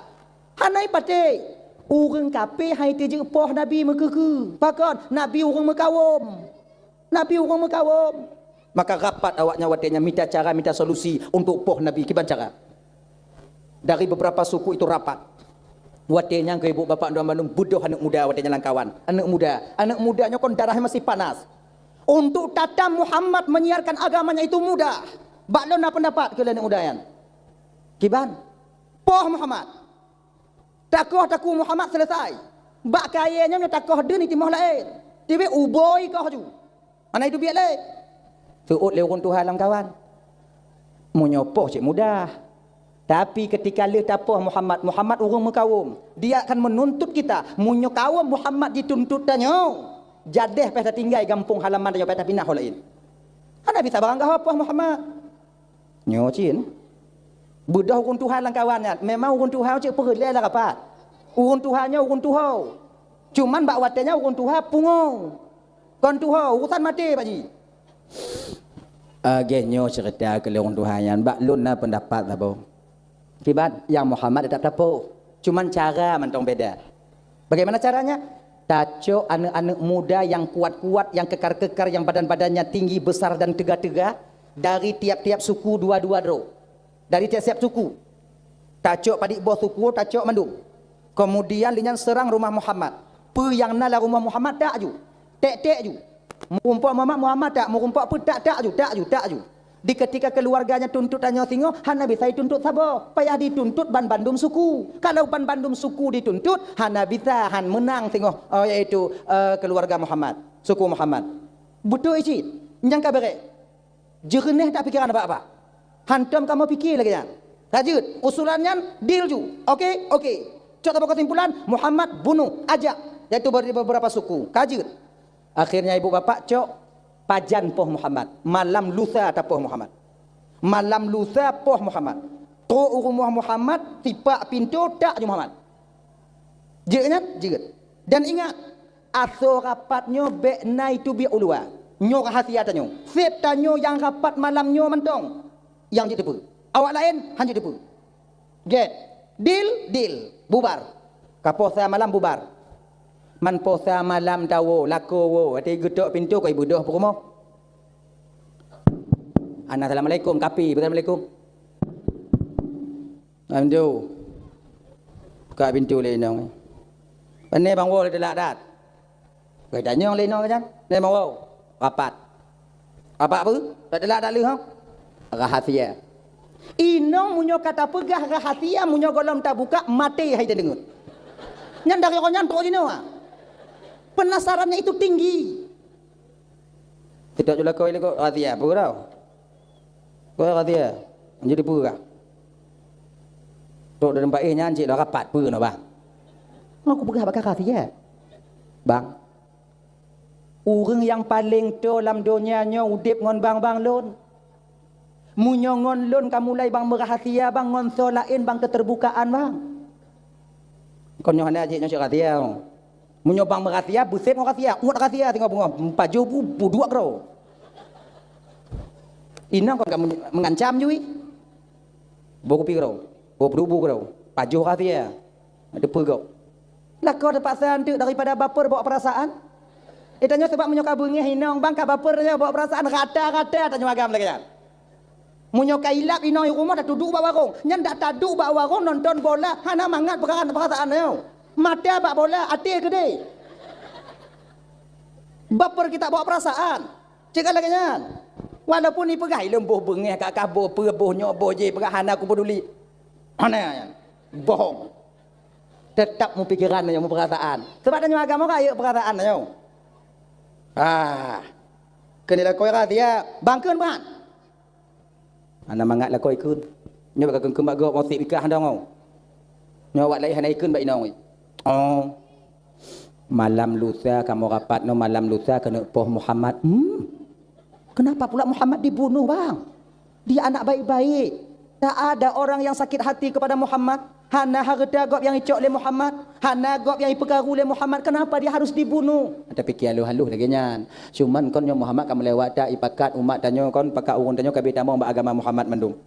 Hanai pate urang kape hai teje poh Nabi mekeke. Pakon Nabi urang mekawom. Nabi urang mekawom. Maka rapat awaknya watenya minta cara, minta solusi untuk poh Nabi kiban cara. Dari beberapa suku itu rapat. Watenya ke ibu bapak doa Bandung budoh anak muda watenya langkawan. Anak mudanya kon darahnya masih panas. Untuk tatam Muhammad menyiarkan agamanya itu mudah. Baklon apa pendapat ke lain udayan? Kiban? Poh Muhammad. Takoh Muhammad selesai. Bak kayanya takoh dia ni timah lain. Tiba uboi kau ju. Mana itu biar le? Suut lewon Tuhan lang kawan. Menyopoh cik mudah. Tapi ketika le tapoh Muhammad urung mekawum. Dia akan menuntut kita. Munyo kawum Muhammad dituntut tanyo. Jadeh peta tinggal kampung halaman dan peta pindah lain. Ana bisa barang apa Muhammad? Nyocin. Budak urun Tuhan lang kawannya. Memang urun Tuhan cik perleh lah rapat. Urun Tuhannya urun Tuhan. Cuman bak watanya urun Tuhan pungong. Kon Tuhan urusan mati Pak Ji. Genyo cerita ke urun Tuhannya. Bak lun na pendapat lah bo. Kibat yang Muhammad tak tahu. Cuman cara mentong beda. Bagaimana caranya? Taco anak-anak muda yang kuat-kuat, yang kekar-kekar, yang badan-badannya tinggi, besar dan tegak-tegak. Dari tiap-tiap suku dua-dua dro. Dari tiap-tiap suku. Tacok padik bawah suku, tacok mandum. Kemudian linyan serang rumah Muhammad. Pe yang nala rumah Muhammad tak ju. Tek-tek ju. Merumpak Muhammad tak, merumpak pe tak ju. Di ketika keluarganya tuntut tanya singo, hana bisa tuntut sabo. Payah dituntut ban bandum suku. Kalau ban bandum suku dituntut, hana bisa han menang singo. Yaitu keluarga Muhammad, suku Muhammad. Betul isi. Nyangka berek. Jernih tak pikiran apa-apa. Hantam kamu fikir lagi kan. Rajut, usulannya deal ju. Okey. Cok apa kesimpulan? Muhammad bunuh, ajak. Yaitu beberapa suku. Kajut. Akhirnya ibu bapak cok pajan poh Muhammad. Malam lusa atau poh Muhammad. Malam lusa poh Muhammad. Tro rumah Muhammad, tipak pintu tak ju Muhammad. Jegat. Dan ingat, aso rapatnya bekna itu bi ulua. Nyo rahasia tanyo. Sip tanyo yang rapat malam nyo mentong. Yang ditipu. Awak lain hanya tipu. Get. Deal. Bubar. Kaposa malam bubar. Man posa malam tawo lako wo. Ati gedok pintu kau ibu doh perumo. Assalamualaikum kapi. Assalamualaikum. Amdo. Buka pintu lenong. Pane bang wo delak dat. Kau tanya lenong kan? Ne bang wo. Rapat. Apa? Tak ada leh ha? Rahasia. Inong munyo kata pegah rahasia munyo golom tak buka mati hai dengut. Nyan dari orang nyan tok dino ha. Penasarannya itu tinggi. Tidak jula kau ilego rahasia apa kau? Kau rahasia. Jadi pura. Tok dalam baik nyan cik dah rapat pura no bang. Aku pegah bakal rahasia. Bang. Orang yang paling dalam dunianya udip ngon bang lon. Munyo ngon lon kamu mulai bang merahasia bang ngon solain bang keterbukaan bang. Kon nyo hana ajik nyo rahasia. Munyo bang merahasia busep ngon rahasia. Ngot rahasia tengok bungo. Paju bu dua kro. Inang kon kamu mengancam jui. Bo kopi kro. Bo berubu kro. Paju rahasia. Ada pegok. Lah kau dapat santuk daripada baper bawa perasaan. Tanya sebab menyoka bunyi hinong bang ka bapernya bawa perasaan kata tanya agam lagi kan. Menyoka ilap hinong rumah dah duduk bawa warung. Nyan dak taduk bawa warung nonton bola hana mangat perasaan yo. Mata bak bola ati gede. Baper kita bawa perasaan. Cek lagi nyan. Walaupun ni pegai lembuh bengeh kat kabo perbuh nyobo je pegah hana aku peduli. Hana bohong. Tetap mu pikiran nyo, mu perkataan. Sebab nyo agama kaya perkataan nyo. Kena lakoi dia bangkeun ban. Ana mangat lakoi kun. Nyo bakal kun bak go motif ikah ndong. Nyo wak lai hanai kun bak inong. Oh. Malam lusa kamu rapat no malam lusa kena poh Muhammad. Kenapa pula Muhammad dibunuh, bang? Dia anak baik-baik. Tak ada orang yang sakit hati kepada Muhammad. Hana harta gop yang icok oleh Muhammad. Hana gop yang ipegaru oleh Muhammad. Kenapa dia harus dibunuh? Ada fikir haluh-haluh lagi nyan. Cuman kon yang Muhammad kamu lewat dak ipakat umat tanyo kon pakat urun tanyo kabeh tamong agama Muhammad mendung.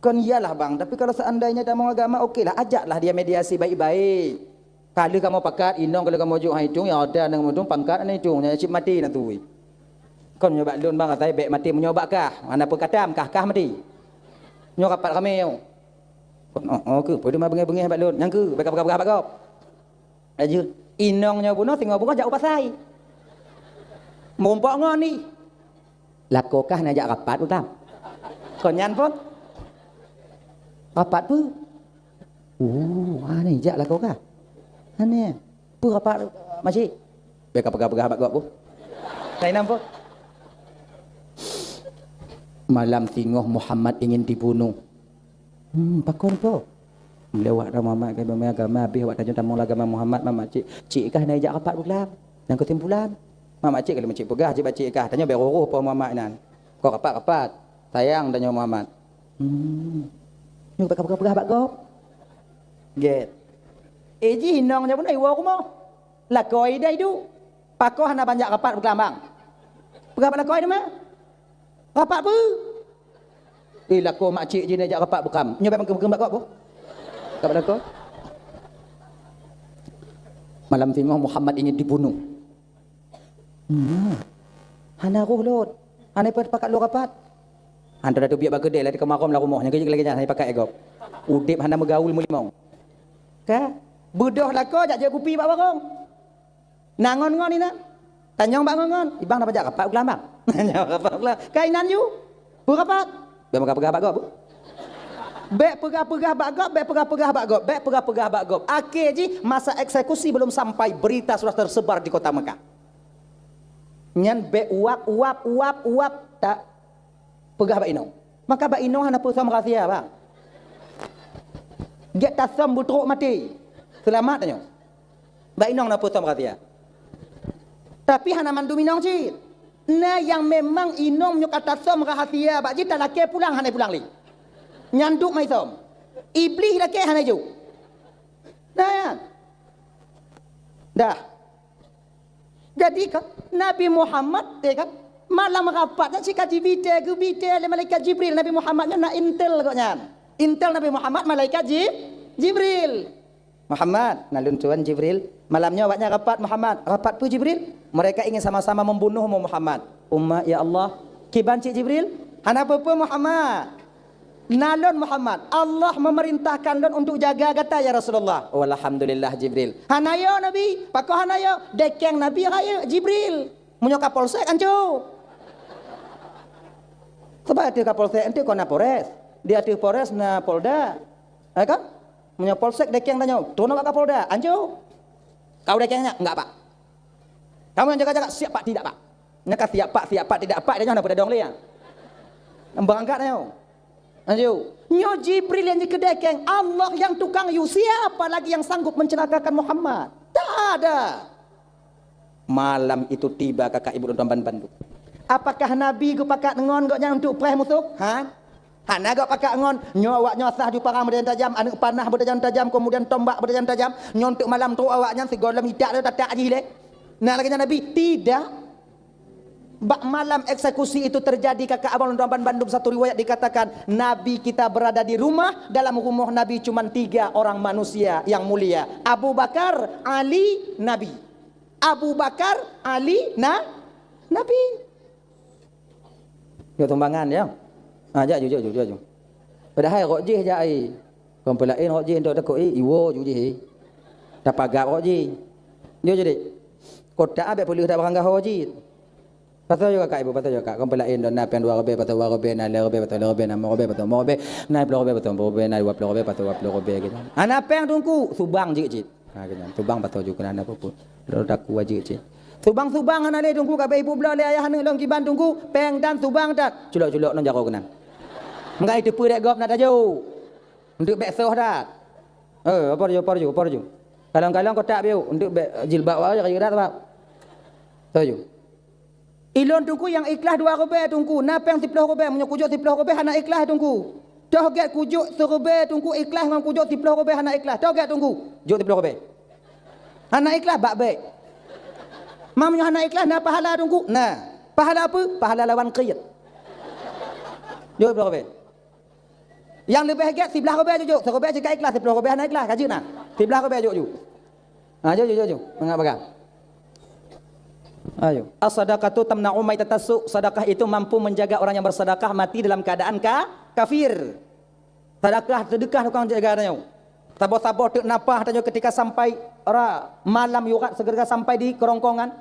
Kon iyalah bang, tapi kalau seandainya tamong agama okeylah, ajaklah dia mediasi baik-baik. Kalau kamu pakat inong kalau kamu juk hidung ya ada nang mudung pangkat ana hidung nya cip mati na tu. Kon nyoba lun bang katai bek mati menyoba kah? Mana perkatam kah mati. Nyo kapat kami yo. Oh ke, pada mah bengai-bengai hebat lun. Yang ke, bekap-bekap kau. Aja, inongnya bunuh tinggal buka jauh pasai. Mumpok ngon ni. Lakokah nak ajak rapat tu tam. Konyan pun. Rapat pu. Ni jak lakokah. Ani. Pu rapat masih. Bekap-bekap kau pu. Saya nampak. Malam tinggoh Muhammad ingin dibunuh. Pakon po. Melewat Muhammad ke agama habis awak tanya tamu agama Muhammad mama cik kah nak ajak rapat bulan. Dan kesimpulan mama cik kalau macik pegah cik kah tanya beroruh po Muhammad nan. Kau rapat. Sayang tanya Muhammad. Ni pegah kau. Get. Eji hinongnya pun ai wo mo. Lakoi dai du. Pakoh hana banyak rapat berkelambang. Pegah lakoi ni mah. Rapat pu. Lakon makcik je nak ajak rapat bekam. Nyoba bangkem bak kau. Kapan kau? Malam tengah Muhammad ingin dibunuh. Hana roh lot. Hana pakat lo rapat. Hana dah biak bagedel lah di kemarom lah rumah. Yang kejik lagi jangan pakai ego. Udip hana megaul mulimong. Ka? Budoh lah kau jak kupi bak barong. Nangon ngon ni nak. Tanyong bak ngon. Ibang dah ajak rapat uklambang. Nyawa rapat uklambang. Kainan you. Bu rapat. Bek pegah bak gop. Bek pegah bak gop. Akhir ji masa eksekusi belum sampai berita sudah tersebar di kota Mekah. Nyan bek uap tak pegah bak inong. Maka bak inong hana pusam rahsia bang. Get tasam butruk mati. Selamat tanya. Bak inong na pusam rahsia. Tapi hana mandu minong ji. Nah yang memang inom nyok atas som rahasia bak jita laki pulang hana pulang li. Nyanduk mai som. Iblis laki hana ju. Dah ya. Dah. Jadi kan Nabi Muhammad kan malam rapat si kaji bite le malaikat Jibril Nabi Muhammadnya nak intel koknya. Intel Nabi Muhammad malaikat Jibril. Muhammad, nalun tuan Jibril. Malamnya awaknya rapat Muhammad. Rapat pu Jibril. Mereka ingin sama-sama membunuh Muhammad. Umma ya Allah. Kiban cik Jibril. Hana apa Muhammad. Nalun Muhammad. Allah memerintahkan lun untuk jaga kata ya Rasulullah. Walhamdulillah Jibril. Hanayo Nabi. Pakoh hanayo. Dekeng Nabi raya Jibril. Munyo kapolsek ancu. Sebab dia kapolsek ente kona Polres. Dia tu Polres na Polda. Kan? Punya polsek dekeng tanya, "Tu nak Kapolda?" Anjo. Kau dekengnya? Enggak, Pak. Kamu yang jaga-jaga siap Pak, tidak Pak. Nak siap Pak, tidak Pak, dia jangan pada dong liang. Berangkat ayo. Anjo. Nyo Jibril yang dikedekeng, Allah yang tukang yu, siapa lagi yang sanggup mencelakakan Muhammad? Tak ada. Malam itu tiba kakak ibu dan bantu. Apakah Nabi gu pakat ngon goknya untuk pereh musuh? Hana gak pakai ngon nyawak nyosah di parang berdayan tajam, anu panah berdayan tajam, kemudian tombak berdayan tajam, nyontuk malam tu awaknya si golem hidak le tak aji le. Nah lagi Nabi tidak. Bak malam eksekusi itu terjadi kakak abang Ramban Bandung satu riwayat dikatakan Nabi kita berada di rumah, dalam rumah Nabi cuma 3 orang manusia yang mulia. Abu Bakar, Ali, Nabi. Abu Bakar, Ali, Nabi. Yo tumbangan ya. Jom. Padahal rojih je ai. Kompelain rojih ndak dekok iwo jujih. Tapagap rojih. Dia jadi. Kota abe boleh dak barangah rojih. Pasal juga kak ibu, pasal juga kak. Kompelain dan napen 2 robe, patau 2 robe, na le robe, patau le robe, na mo robe, patau mo robe, na 10 robe, patau 10 robe, na 20 robe, patau 20 robe gitu. Ana peng tungku subang jik. Ganyan. Tubang patau juga nana apa pun. Dak wajib je. Tubang-tubang anak le tunggu kabeh ibu belah le ayah ne long kiban tunggu peng dan tubang dat. Culok-culok nang jaro kenang. Mengai depu dek gop nak tajo. Untuk bek soh dat. Apa je. Kadang-kadang kotak biu untuk jilbab aja kaya dah apa. Tahu. Ilon tunggu yang ikhlas 2 rupiah tunggu. Napang 10 rupiah punya kujuk 10 rupiah anak ikhlas tunggu. Dah get kujuk 1 rupiah tunggu ikhlas dengan kujuk 10 rupiah anak ikhlas. Dah get tunggu. Juk 10 rupiah. Anak ikhlas bak baik. Mamnya anak ikhlas nak pahala tunggu. Nah, pahala apa? Pahala lawan qiyat. Juk 10 rupiah. Yang lebih get 11 rupiah juk. 1 rupiah cakap ikhlas 10 rupiah anak ikhlas kaji nak. 11 rupiah juk. Jom. Mengapa? Ayo. As-sadaqatu tamna'u maitatassu. Sedekah itu mampu menjaga orang yang bersedekah mati dalam keadaan kafir. Sedekah tukang jaga tanya. Tabah-tabah tek napah tanya ketika sampai malam yurat segera sampai di kerongkongan.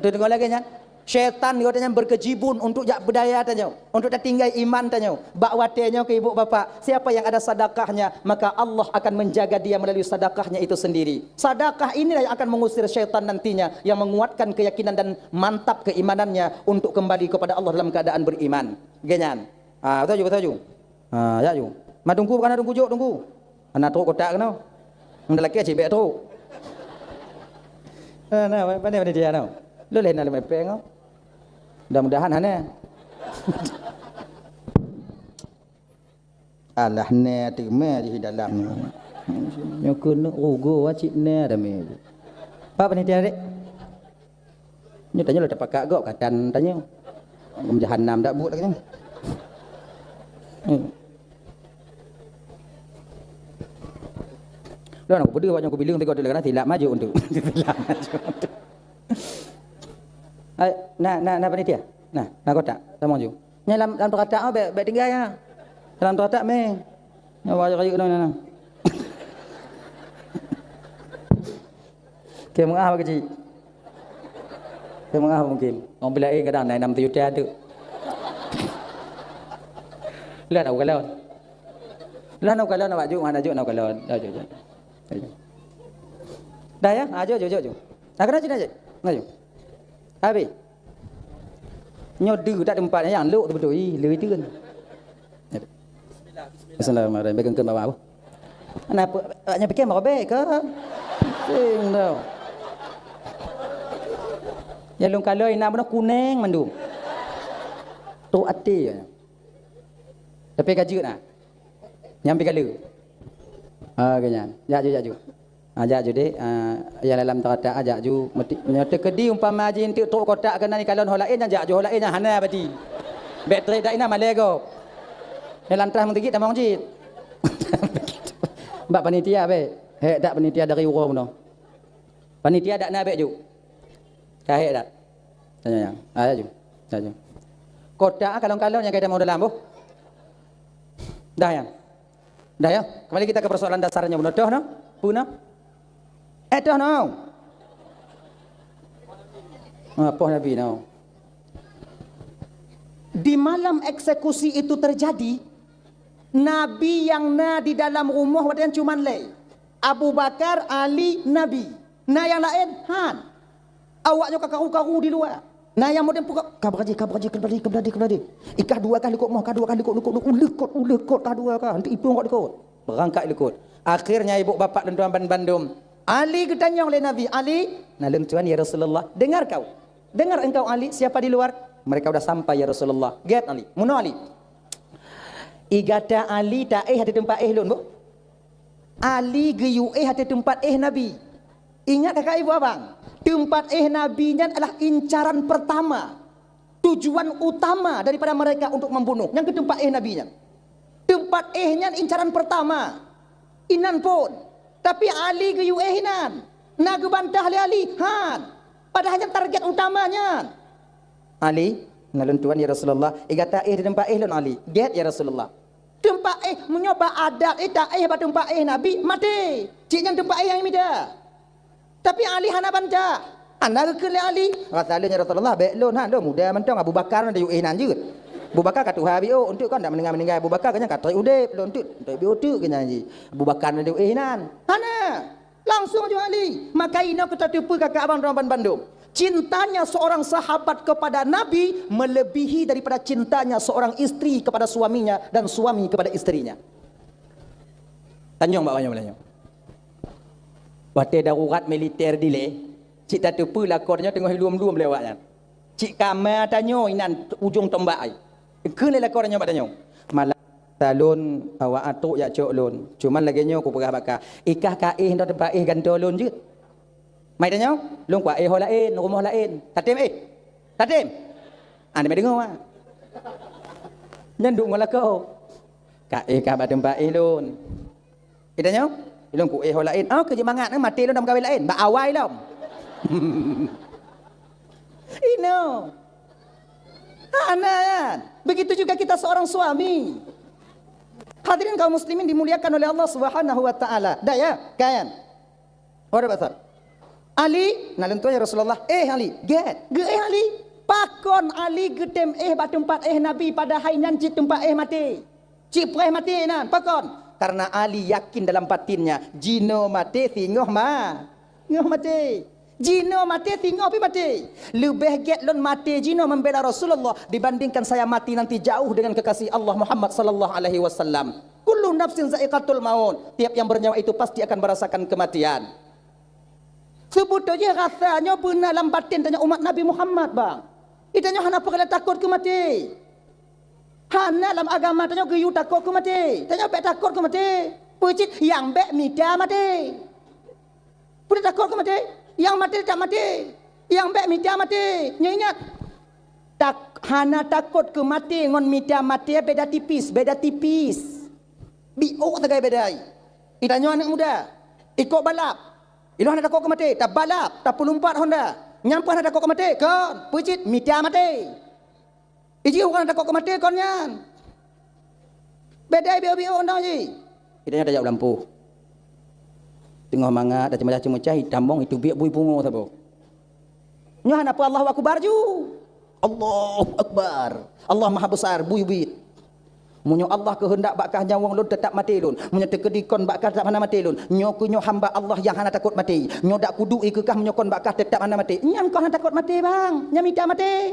Tengok lagi nya. Syaitan dia tanya berkejibun untuk jak berdaya tanya, untuk tinggal iman tanya. Bak watenya ke ibu bapa, siapa yang ada sedekahnya, maka Allah akan menjaga dia melalui sedekahnya itu sendiri. Sedekah inilah yang akan mengusir syaitan nantinya, yang menguatkan keyakinan dan mantap keimanannya untuk kembali kepada Allah dalam keadaan beriman. Genyan. Betul. Ya ju. Ma tunggu bukan tunggu jok tunggu. Anak truk kotak kena. Ndak lagi cibek truk. Mana dia no. Lu lain dalam epeng kau. Mudah-mudahan hana. Alah ne terima di dalam ni. Nyo kena rugo wacik ne dah me. Apa ni dia dek? Nyo tanya lu dapat kak gok katan tanya. Jahanam dak buat lagi. Lu nak berdua banyak aku bilang tengok tu tidak maju untuk. Tidak maju untuk. Nah panitia. Nah kotak sama ju. Nya dalam kotak baik tinggal ya. Dalam kotak me. Ya wajib nah. Ke mengah kecil. Ke mengah mungkin. Orang bila kadang naik 6 juta tu. Lihat aku kalau. Lihat aku kalau nak baju mana ju nak kalau. Dah ya, ajo. Nak kena cina je. Ngaju. Habis. Nyodu tak tempatnya yang luk tu betul. Lebih tu kan. Bismillahirrahmanirrahim. Bagian ke bawah. Kenapa? Hanya fikir mau baik ke? Sing tau. Ya lung kalau ina benar kuning mandu. Tu ati. Tapi kaji nak. Nyampi kalau. Ganyan. Jaju. Ajak ju dek, yang dalam terkata ajak ju menyata kedi umpama haji untuk tok kotak kena ni kalau holain ajak ju holain hana bati. Bateri dak ina malego. Dalam terang mentigit tamang jit. Mbak panitia be. Hek tak panitia dari urang no. Panitia dak na be ju. Dah hek dak. Tanya yang. Ajak ju. Kotak kalau yang kita mau dalam boh. Dah ya. Kembali kita ke persoalan dasarnya benar dah no. Puna. Dah no. Apa Nabi no. Di malam eksekusi itu terjadi, Nabi yang di dalam rumah wadan cuman lay. Abu Bakar, Ali, Nabi. Nah yang lain han. Awaknya karu-karu di luar. Nah yang modern pukak kabraji kembali. Ikah 2 kali kok mau, 2 kali kok lekot kah 2 kah. Nanti ibu kok lekot. Berangkat lekot. Akhirnya ibu bapak dan tuan bandum Ali ketanya oleh Nabi, Ali, nalung tuan ya Rasulullah, dengar engkau Ali, siapa di luar? Mereka sudah sampai ya Rasulullah. Get Ali, muno Ali. Igata Ali tak hati tempat lun bu. Ali geyu hati tempat Nabi. Ingat kakak ibu abang, tempat Nabi-nya adalah incaran pertama, tujuan utama daripada mereka untuk membunuh. Yang ke tempat Nabi-nya. Tempat nya incaran pertama. Inan pun. Tapi Ali ke hinan. Nak bantah Ali. Han. Padahal target utamanya. Ali, nalun tuan ya Rasulullah. Igata di tempat lun Ali. Get ya Rasulullah. Tempat menyoba adat tak pada tempat Nabi mati. Ciknya tempat yang ini dah. Tapi Ali hana bantah. Anak ke Ali. Rasulullah ya Rasulullah. Baik lun han. Muda mentang Abu Bakar ada hinan juga. Abu Bakar kata Habio untuk kan nak meninggal Abu Bakar kanya kata udep untuk biu tu kanya ji. Abu Bakar ada hinan. Hana Langsung aja Ali. Maka ina kita tipu kakak abang orang Bandung. Cintanya seorang sahabat kepada Nabi melebihi daripada cintanya seorang istri kepada suaminya dan suami kepada istrinya. Tanjung bawahnya mulanya. Waktu darurat militer dile, cik tak tipu lakornya tengah hilum-hilum lewatnya. Cik kamar tanyo inan ujung tombak ai. Kena lakornya batanya. Malah talun awak atuk ya cok lun. Cuman lagi nyo aku perah bakar. Ikah kaih ndo tempat ganto lun je. Mai tanya, lun kuat ho lain, rumah lain. Tatim Tatim. Anda mai dengar ah. Nyanduk ngolah kau. Kaih ka ba tempat lun. Tanya, lun ku ho lain. Oh kerja mangat nang mati lun dalam kawin lain. Ba awai lom. Ino. Anak. Begitu juga kita seorang suami. Hadirin kaum muslimin dimuliakan oleh Allah Subhanahu wa taala. Dah ya, kan? Ora besar. Ali, nak lentu ya Rasulullah. Ali, get Ali. Pakon Ali getem ba tempat Nabi pada hari nan cik tempat mati. Cik preh mati nan, pakon. Karena Ali yakin dalam batinnya, jino mati tingoh ngoh mati. Jino mati tinggal pi mati. Lebih get lon mati jino membela Rasulullah dibandingkan saya mati nanti jauh dengan kekasih Allah Muhammad sallallahu alaihi wasallam. Kullu nafsin za'iqatul maut. Tiap yang bernyawa itu pasti akan merasakan kematian. Sebetulnya rasanya benar dalam batin tanya umat Nabi Muhammad bang. Itanya hana perkara takut ke mati. Hana dalam agama tanya geyu takut ke mati. Tanya bek takut ke mati. Pecit yang bek mida mati. Pun takut ke mati. Yang mati tak mati. Yang baik mita mati. Ingat. Hana takut ke mati ngon mita mati beda tipis. Biok tagai bedai. Itanya anak muda. Ikut balap. Ilu hana takut ke mati. Tak balap. Tak pelumpat Honda. Nyampu hana takut ke mati. Kon. Pujit mita mati. Iji orang takut ke mati kon nyan. Bedai biok-biok Honda je. Itanya dah jauh lampu. Tengah mangat dah cemacah hitam bong itu biak bui bungo sabo. Nyohan apa Allahu akbar ju. Allahu akbar. Allah Maha besar bui. Munyo Allah kehendak bakah nyawang lun tetap mati lun. Munyo tekedikon bakah tak mana mati lun. Nyo kunyo hamba Allah yang hana takut mati. Nyo dak kudu ikekah menyokon bakah tetap mana mati. Nyam kau hana takut mati bang. Nyam minta mati.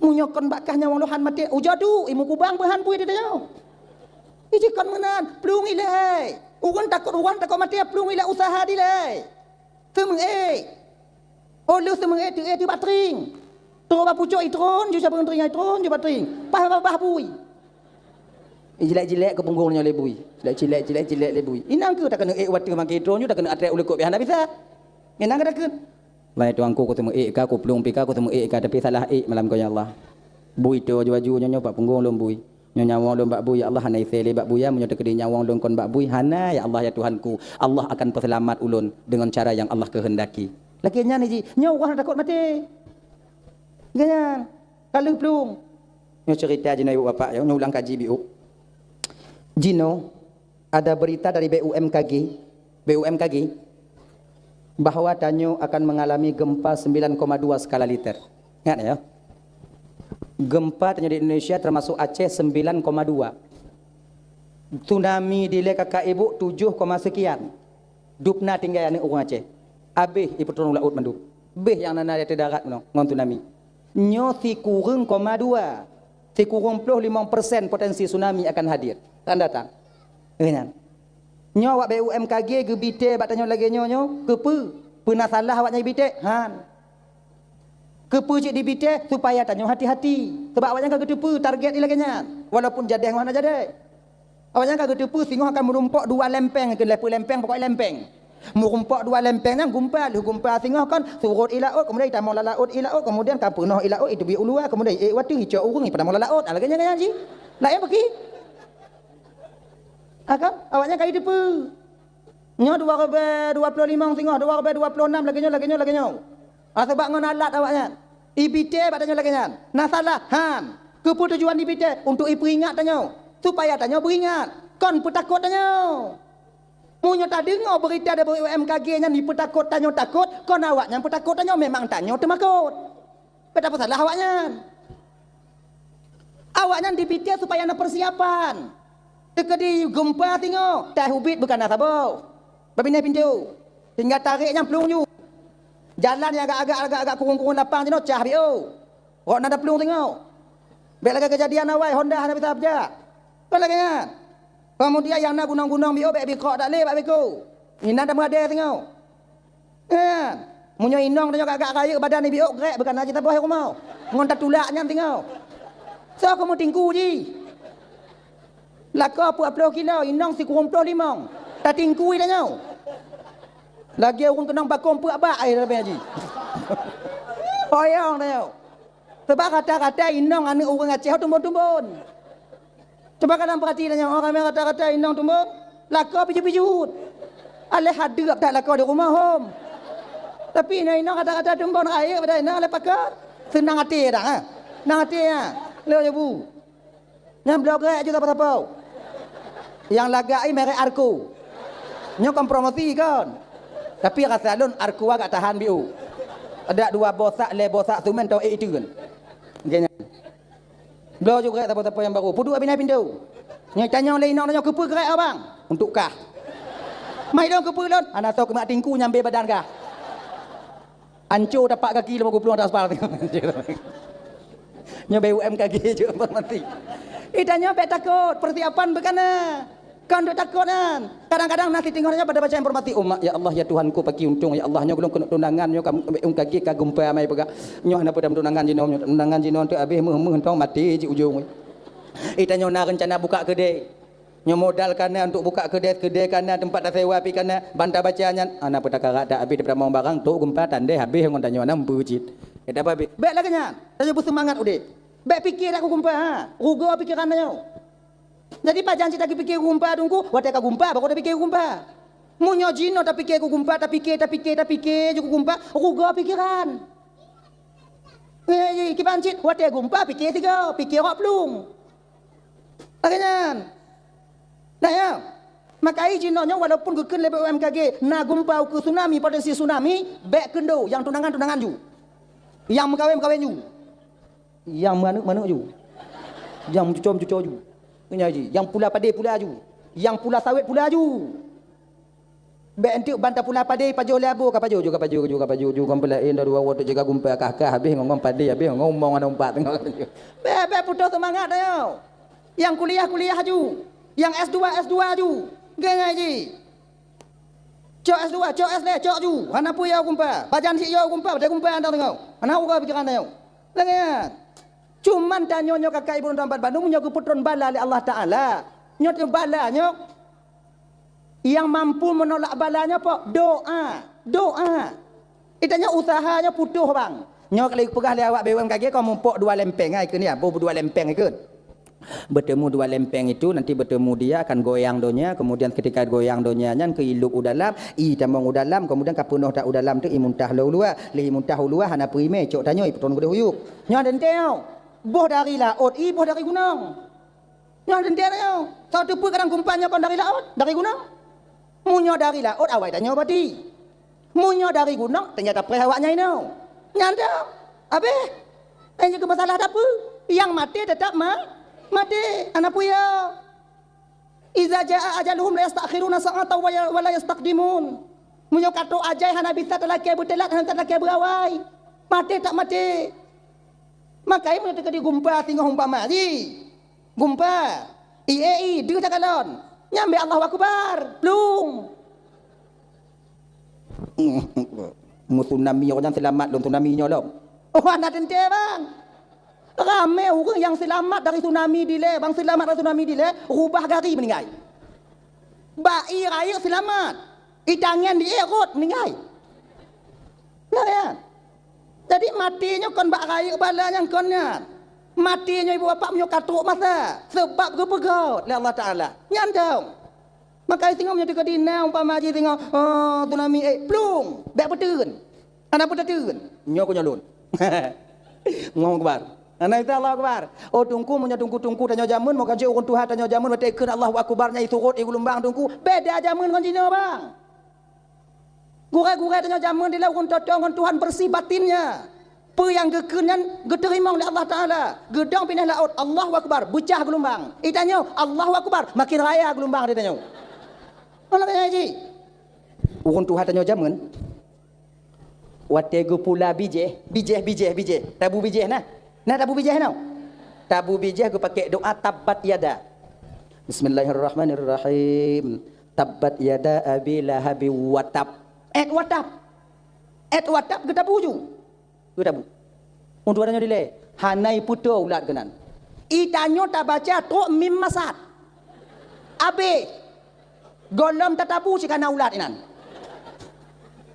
Munyokon bakah nyawang lohan mati. Ujadu imu kubang bahan bui dia tanya. Iji kon menan, pelung ilai. Orang takut mati, pelung ilai usaha dilai. Semeng Oh lu semeng tu batring. Terus bapucuk itron, juga pengen teringai itron, juga batring. Pah bui. Jilek-jilek ke punggungnya lebui. Jilek lebui. Inang ke tak kena waktu makan itron, tak kena atrak ulekuk bihan bisa. Inang ke tak kena. Lai tuangku ku temu ka ku pelung pika ku temu ka tapi salah malam kau ya Allah. Bui tu baju nyonya pak punggung lom bui. Nyawang lom bak bui ya Allah hanai sele bak buya menyo tekedi nyawang lom kon bak bui hana ya Allah ya Tuhanku Allah akan perselamat ulun dengan cara yang Allah kehendaki. Lagi nya ni ji nyawang takut mati. Ganyan. Kalau pelung. Nyo cerita jino ibu bapak ya ulang kaji biu. Jino ada berita dari BUMKG bahawa Tanyo akan mengalami gempa 9,2 skala Richter. Ingat ya. Gempa terjadi di Indonesia termasuk Aceh 9,2. Tsunami di kakak ibu 7, sekian. Dupna tinggal yang orang Aceh. Habis ibu turun laut mandu. Beh yang nana di darat ngon tsunami. Nyo si kurang 2. Si kurang 5% potensi tsunami akan hadir. Akan datang. Ingat. Nyo awak BUMKG gebite bak tanya lagi nyo kepe. Pernah salah awaknya gebite? Han. Kepujik di bite supaya tanya hati-hati. Sebab awaknya kagak tipu target ilaganya. Walaupun jadi yang mana jadi. Awaknya kagak tipu singoh akan merumpok 2 lempeng ke lepu lempeng pokok lempeng. Merumpok 2 lempeng nang gumpal singoh kan surut ilaut kemudian kita mau laut ilaut kemudian ka penuh ilaut itu bi ulua kemudian watu hijau urung pada mau laut alaganya kan ji. Lain pergi. Akak awaknya kaya tipu. Nyo 2 25 singoh 2 26 lagi. Sebab ngon alat awaknya. Ibite batanya lagi nyan. Nah salah han. Kepu tujuan ibite untuk iperingat tanya. Supaya tanya beringat. Kon petakut tanya. Munyo tak dengar berita dari UMKG nya ni petakut tanya takut. Kon awaknya petakut tanya memang tanya temakut. Betapa salah awaknya. Awaknya dipikir supaya ada persiapan. Tekedi gempa tengok, tak hubit bukan nak tabau. Babinai pintu. Tinggal tariknya pelung ju. Jalan yang agak kurung-kurung lapang je no cah bio. Rok nak ada pelung tengok. Baik lagi kejadian awal Honda hana bisa berjak. Kau lagi kan? Kemudian yang nak gunung-gunung bio baik bikok tak leh baik biku. Ini nak ada tengok. Kan? Munyo inong tengok agak raya badan ni bio grek bukan aja tak boleh rumau. Ngon tak tulaknya tengok. So kamu tinggu je. Laka 40 kilo, inong si kurung 25. Tak tingkui dah nyau. Lagi orang kenang bakong puak bak air lebih haji. Hoyong dah nyau. Sebab kata-kata inong anak orang Aceh tumbun-tumbun. Coba kalian perhati dah nyau. Orang yang kata-kata inong tumbun, laka pijut-pijut. Alih hadap tak laka di rumah hom. Tapi inong kata-kata tumbun air pada inong alih pakat. Senang hati dah. Ha? Senang hati ya. Leo je bu. Yang blogger juga apa-apa. Yang lagai merek Arku. Nyokong promosi kan. Tapi rasa lun Arku agak tahan biu. Ada dua bosak le bosak sumen tau itu kan. Genya. Blo juga apa-apa yang baru. Pudu abinai pintu. Nyai tanya le inok nanya kepu gerak abang. Untuk kah? Mai dong kepu lon. Ana tahu kemak tingku nyambe badan kah? Ancu dapat kaki 50 atas aspal tengok. Nyambe UM kaki juga mati. Itanya pek takut, persiapan bekana. Kan duk takut kan. Kadang-kadang nanti tengoknya pada baca informasi. Oh ya Allah ya Tuhanku pagi untung ya Allah nya belum kena tunangan nya kamu kaki kagum pa mai pega. Nyo hana pada tunangan jinom nya tunangan jinom tu habis meh tong mati ji ujung. Itanya na rencana buka kedai. Nyo modal kana untuk buka kedai kana tempat dah sewa pi kana banta bacanya ana pada karak dak habis daripada mau barang tu gempa tandai habis ngon tanya na mbujit. Eta apa bi? Baik lagi nya. Tanya bersemangat udik. Baik fikir aku gumpa ha. Rugo pikiran nyo. Jadi pak janji lagi fikir gumpa tunggu, wate ka gumpa baru dah fikir gumpa. Munyo jino tak fikir ku gumpa, tak fikir juga gumpa, rugo pikiran. Ki pancit wate gumpa fikir tiga, fikir rok plung. Akhirnya. Nah ya. Maka jino nyo walaupun geken lebih UMKG, na gumpa ke tsunami pada si tsunami, baik kendo yang tunangan ju. Yang mengkawin ju. Yang mana ju. Yang cucom ju. Yang pula padai pula ju. Yang pula sawit pula ju. Baik entuk bantah pula padai pajo labu ka pajo kompelain dah dua waktu jaga gumpa kah habis ngomong padai habis ngomong ana umpat tengok. Baik putus semangat dah. Yang kuliah ju. Yang S2 ju. Geng haji. Cok S2, cok S cok ju. Hana pu ya gumpa. Bajan si yo gumpa, pada gumpa anda tengok. Hana uga pikiran dah. Lengan. Cuman tanya kakak ibu tempat Bandung nyok putron bala oleh Allah Taala. Nyok balanya yang mampu menolak balanya apa? Doa. Itanya usahanya putuh bang. Nyok lagi pegah le awak BUMKG kau mumpuk dua lempeng ai ke ni apa dua lempeng ikut. Bertemu dua lempeng itu nanti bertemu dia akan goyang donya, kemudian ketika goyang donya nyan ke iluk udalam, tamong udalam, kemudian kapunoh tak udalam tu imuntah laulua, li muntah ulua hana prime cok tanyo ipton gede huyuk. Nyo den teo. Boh dari laut, boh dari gunung. Nyo den teo. Satu pu kadang kumpanya kon dari laut, dari gunung. Munyo dari laut awai tanyo bati. Munyo dari gunung ternyata perawaknya ini. Nyanda. Abe. Ini ke masalah apa? Yang mati tetap mati. Anak puya. Iza jaa ajaluhum la yastakhiruna sa'atan wa la yastaqdimun. Munyo kato ajai hana bisa telaki butelat hana telaki berawai. Mati tak mati. Makanya munyo teka di gumpa tinggal umpama ji. Gumpa. IAI dia tak kalon. Nyambe Allahu Akbar. Lung. Tsunami orang selamat lom tsunami nyo lom. Oh anak tente bang. Ramai orang yang selamat dari tsunami dile, bang selamat dari tsunami dile, rubah gari meninggal. Bai rakyat selamat. Itangan di erot meninggal. Nah ya. Jadi matinya kon bak rakyat balanya konnya. Matinya ibu bapa menyo katuk masa sebab gepegot oleh Allah Taala. Nyandau. Maka tengok menyo dekat dina umpama ji tengok tsunami plung, bek petun. Ana pun tetun. Nyo ko nyolun. Ngomong kebar. Ana itu Allah Akbar. Oh tungku menyo tungku tanyo jamun mau kaji urun Tuhan tanyo jamun betekeun Allahu Akbar nyai turut iku lumbang tungku. Beda jamun kon dina bang. Gura-gura tanyo jamun dila urun totong kon Tuhan bersih batinnya. Apa yang gekenan geterima oleh Allah Ta'ala. Gedang pindah laut. Allahu Akbar. Pecah gelombang. Tanya, Allahu Akbar. Makin raya gelombang dia tanya. Mana tanya haji? Orang Tuhan tanya jaman. Wategu pula bijih. Tabu bijih nah. Nah tabu bijih nah. Tabu bijih aku pakai doa tabat yada. Bismillahirrahmanirrahim. Tabat yada abi lahabi watab. Watab kita puju. Kita bu. Untuk adanya dile. Hanai putu ulat kenan. Itanyo tak baca tu mim masat. Abe. Golom tatabu si kana ulat inan.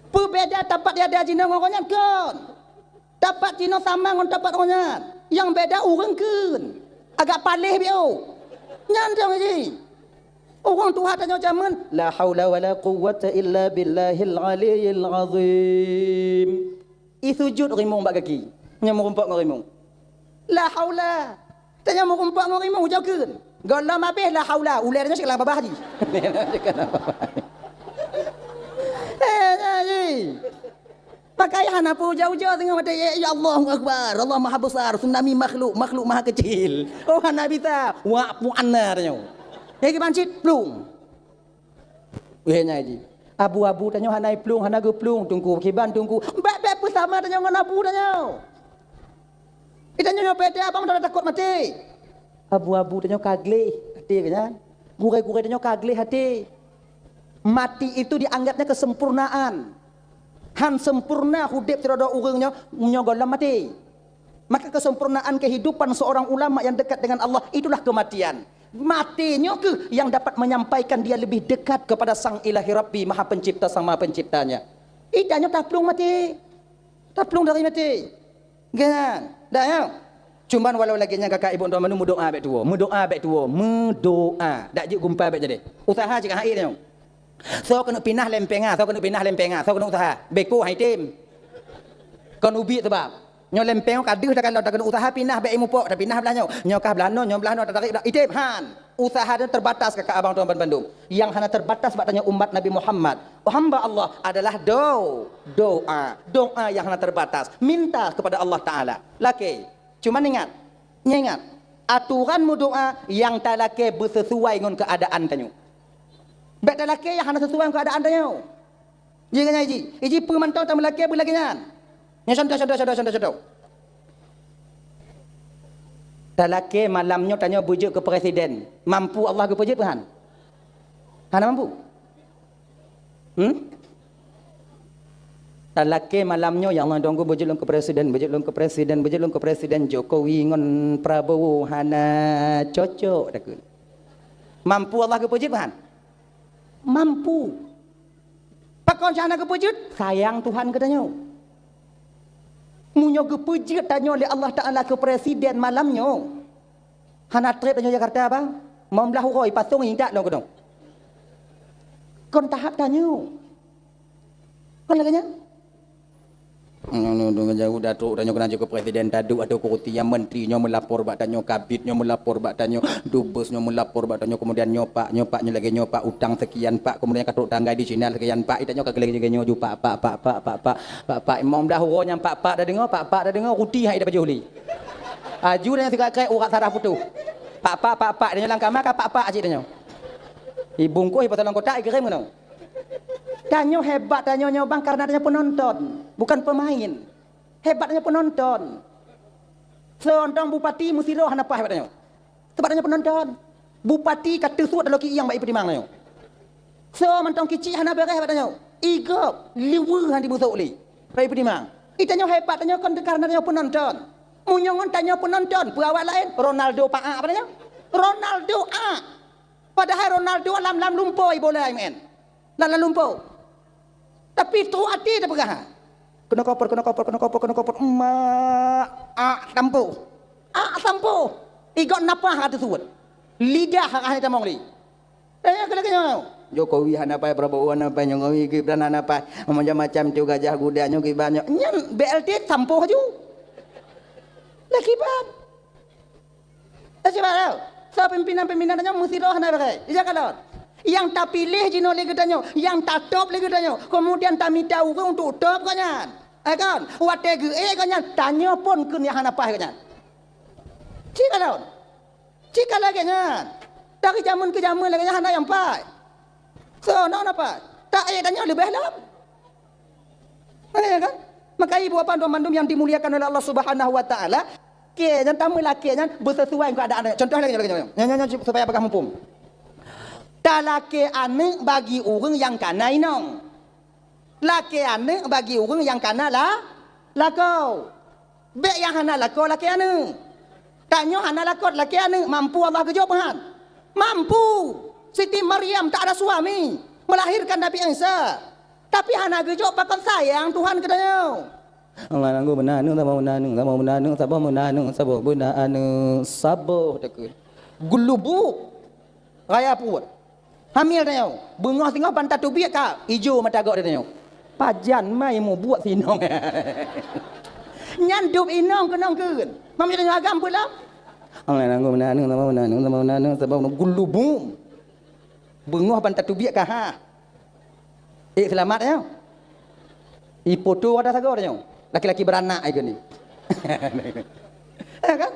Perbeda tapat dia ada jina ngonya kan. Tapat jina sama ngon tapat ngonya. Yang beda urang kan. Agak palih biau. Nyan jang ji. Orang Tuhan tanya jaman la haula wala quwwata illa billahil aliyyil azim. Isujud rimung bak kaki. Nya merumpak ngau rimung. La haula. Tanya merumpak ngau rimung jaukeun. Galam habis la haula. Ularnya sekala babah haji. Pakai hana pu jauh-jauh tengah mata ya Allahu Akbar. Allah Maha Besar, tsunami makhluk maha kecil. Oh hana bisa wa pu anna tanya. Hei bancit plung. Weh nyai. Abu-abu tanya hanai plung, hana ge plung, tungku kiban tungku. Beb sama tanya ngan abu tanya. Itanya pete abang dah takut mati. Abu-abu tanya kagle hati kanya. Gurai-gurai tanya kagle hati. Mati itu dianggapnya kesempurnaan. Han sempurna hidup tiada urangnya nyogolam mati. Maka kesempurnaan kehidupan seorang ulama yang dekat dengan Allah itulah kematian. Matinya ke yang dapat menyampaikan dia lebih dekat kepada Sang Ilahi Rabbi Maha Pencipta Sang Maha Penciptanya. Idanya taplung mati. Taplung dari mati. Kan? Dah ya. Cuman walau lagi nya kakak ibu tuan menu doa baik tua. Mendoa. Dak je gumpa baik jadi. Usaha cik hai dia. So kena pindah lempenga, so kena usaha. Beko hai tim. Kon ubi sebab nyo lempeng kadeh dah kalau tak kena usaha pindah baik mupok dah pindah belahnya. Nyo kah belano dah tarik dah. Itim han. Usaha dia terbatas kakak abang tuan Bandung. Yang hanya terbatas batanya umat Nabi Muhammad. Hamba Allah adalah doa. Doa yang hanya terbatas. Minta kepada Allah Taala. Laki. Cuma ingat. Aturanmu doa yang tak laki bersesuai dengan keadaan tanyo. Baik tak laki yang hanya sesuai dengan keadaan tanyo. Jangan haji. Haji permantau tak melaki berlaki nyan. Yang contoh. Talaki malamnya tanya bujuk ke presiden. Mampu Allah ke pujuk Tuhan? Hana mampu? Talaki malamnya yang Allah donggu bujuk ke presiden Jokowi ngon Prabowo hana cocok takun. Mampu Allah ke pujuk Tuhan? Mampu. Pakon hana ke pujuk? Sayang Tuhan katanya. Munyo gepuji tanya oleh Allah Ta'ala ke presiden malamnya. Hana trip tanya Jakarta apa? Mau belah uroi pasung indak dong kedong. Kon tahap tanya. Kon laganya? Jauh datuk tanya kena ke presiden tadu atau kurti yang menterinya melapor bak tanya kabitnya melapor bak tanya dubesnya melapor bak tanya kemudian nyopaknya lagi nyopak utang sekian pak kemudian katuk tanggai di sini sekian pak itanya kageleng juga nyoju pak imam dah uronya pak dah dengar ruti hai dapat juli aju dan segala kai urat saraf putu pak dia langkah maka pak aje tanya ibungku pasal kotak kirim ngono. Tanya hebat tanya bang karena tanya penonton, bukan pemain. Hebatnya penonton. Seorang bupati mesti roh apa hebatnya? Sebabnya penonton. Bupati kata suat dalam ki yang baik pertimang tanya. So mentong kicik hana beres hebatnya. Igop liwur handi busuk li. Baik pertimang. Itanya hebat tanya kan karena tanya penonton. Munyongon tanya penonton, perawat lain Ronaldo pak apa tanya? Ronaldo Padahal Ronaldo lam lumpur bola men. Lam lumpur. Tapi tu hati dah pegah. Kena koper. Tampu. Igot napah kata suat. Lidah hak kita mong li. Kena. Jokowi hanapai Prabowo hanapai Jokowi Gibran hanapai macam-macam tu gajah gudanya kibannya. Nyam BLT tampu haju. Lagi bab. Sebab so pimpinan-pimpinannya mesti roh hanapai. Jangan kalau yang tak pilih jino lagi tanya, yang tak top lagi tanya, kemudian tak minta orang untuk top kanya. Kan? Wate ge kan nyan tanya pun kun yang hanapai kan nyan. Cik kalau. Cik lagi nyan. Dari zaman ke zaman lagi hana yang pai. So, apa? Tak tanya lebih dalam. Kan? Maka ibu bapa dan mandum yang dimuliakan oleh Allah Subhanahu wa taala, ke yang tamu laki yang bersesuaian keadaan. Contoh lagi. Nyanyi supaya apakah mumpung. Laki anak bagi orang yang kana inong. Laki anak bagi orang yang kana lakau. Bek yang hana lakau laki anak. Tanya hana lakau laki anak mampu Allah kejawab kan? Mampu. Siti Maryam tak ada suami, melahirkan Nabi Isa. Tapi hana kejawab bakal sayang Tuhan katanya. Allah nanggu menanung sabar takut. Gulubu. Raya puat. Hamil tanya, bengah tengah pantat tu biak kak, hijau mata gak dia tanya. Pajan mai mau buat sinong. Nyandup inong kenong kun. Mami tanya agam pula. Allah nanggu menanung sebab gulubu. Bengah pantat tu biak kak ha. Selamat ya. Ipoto ada sagor tanya. Laki-laki beranak ai ni. Kan?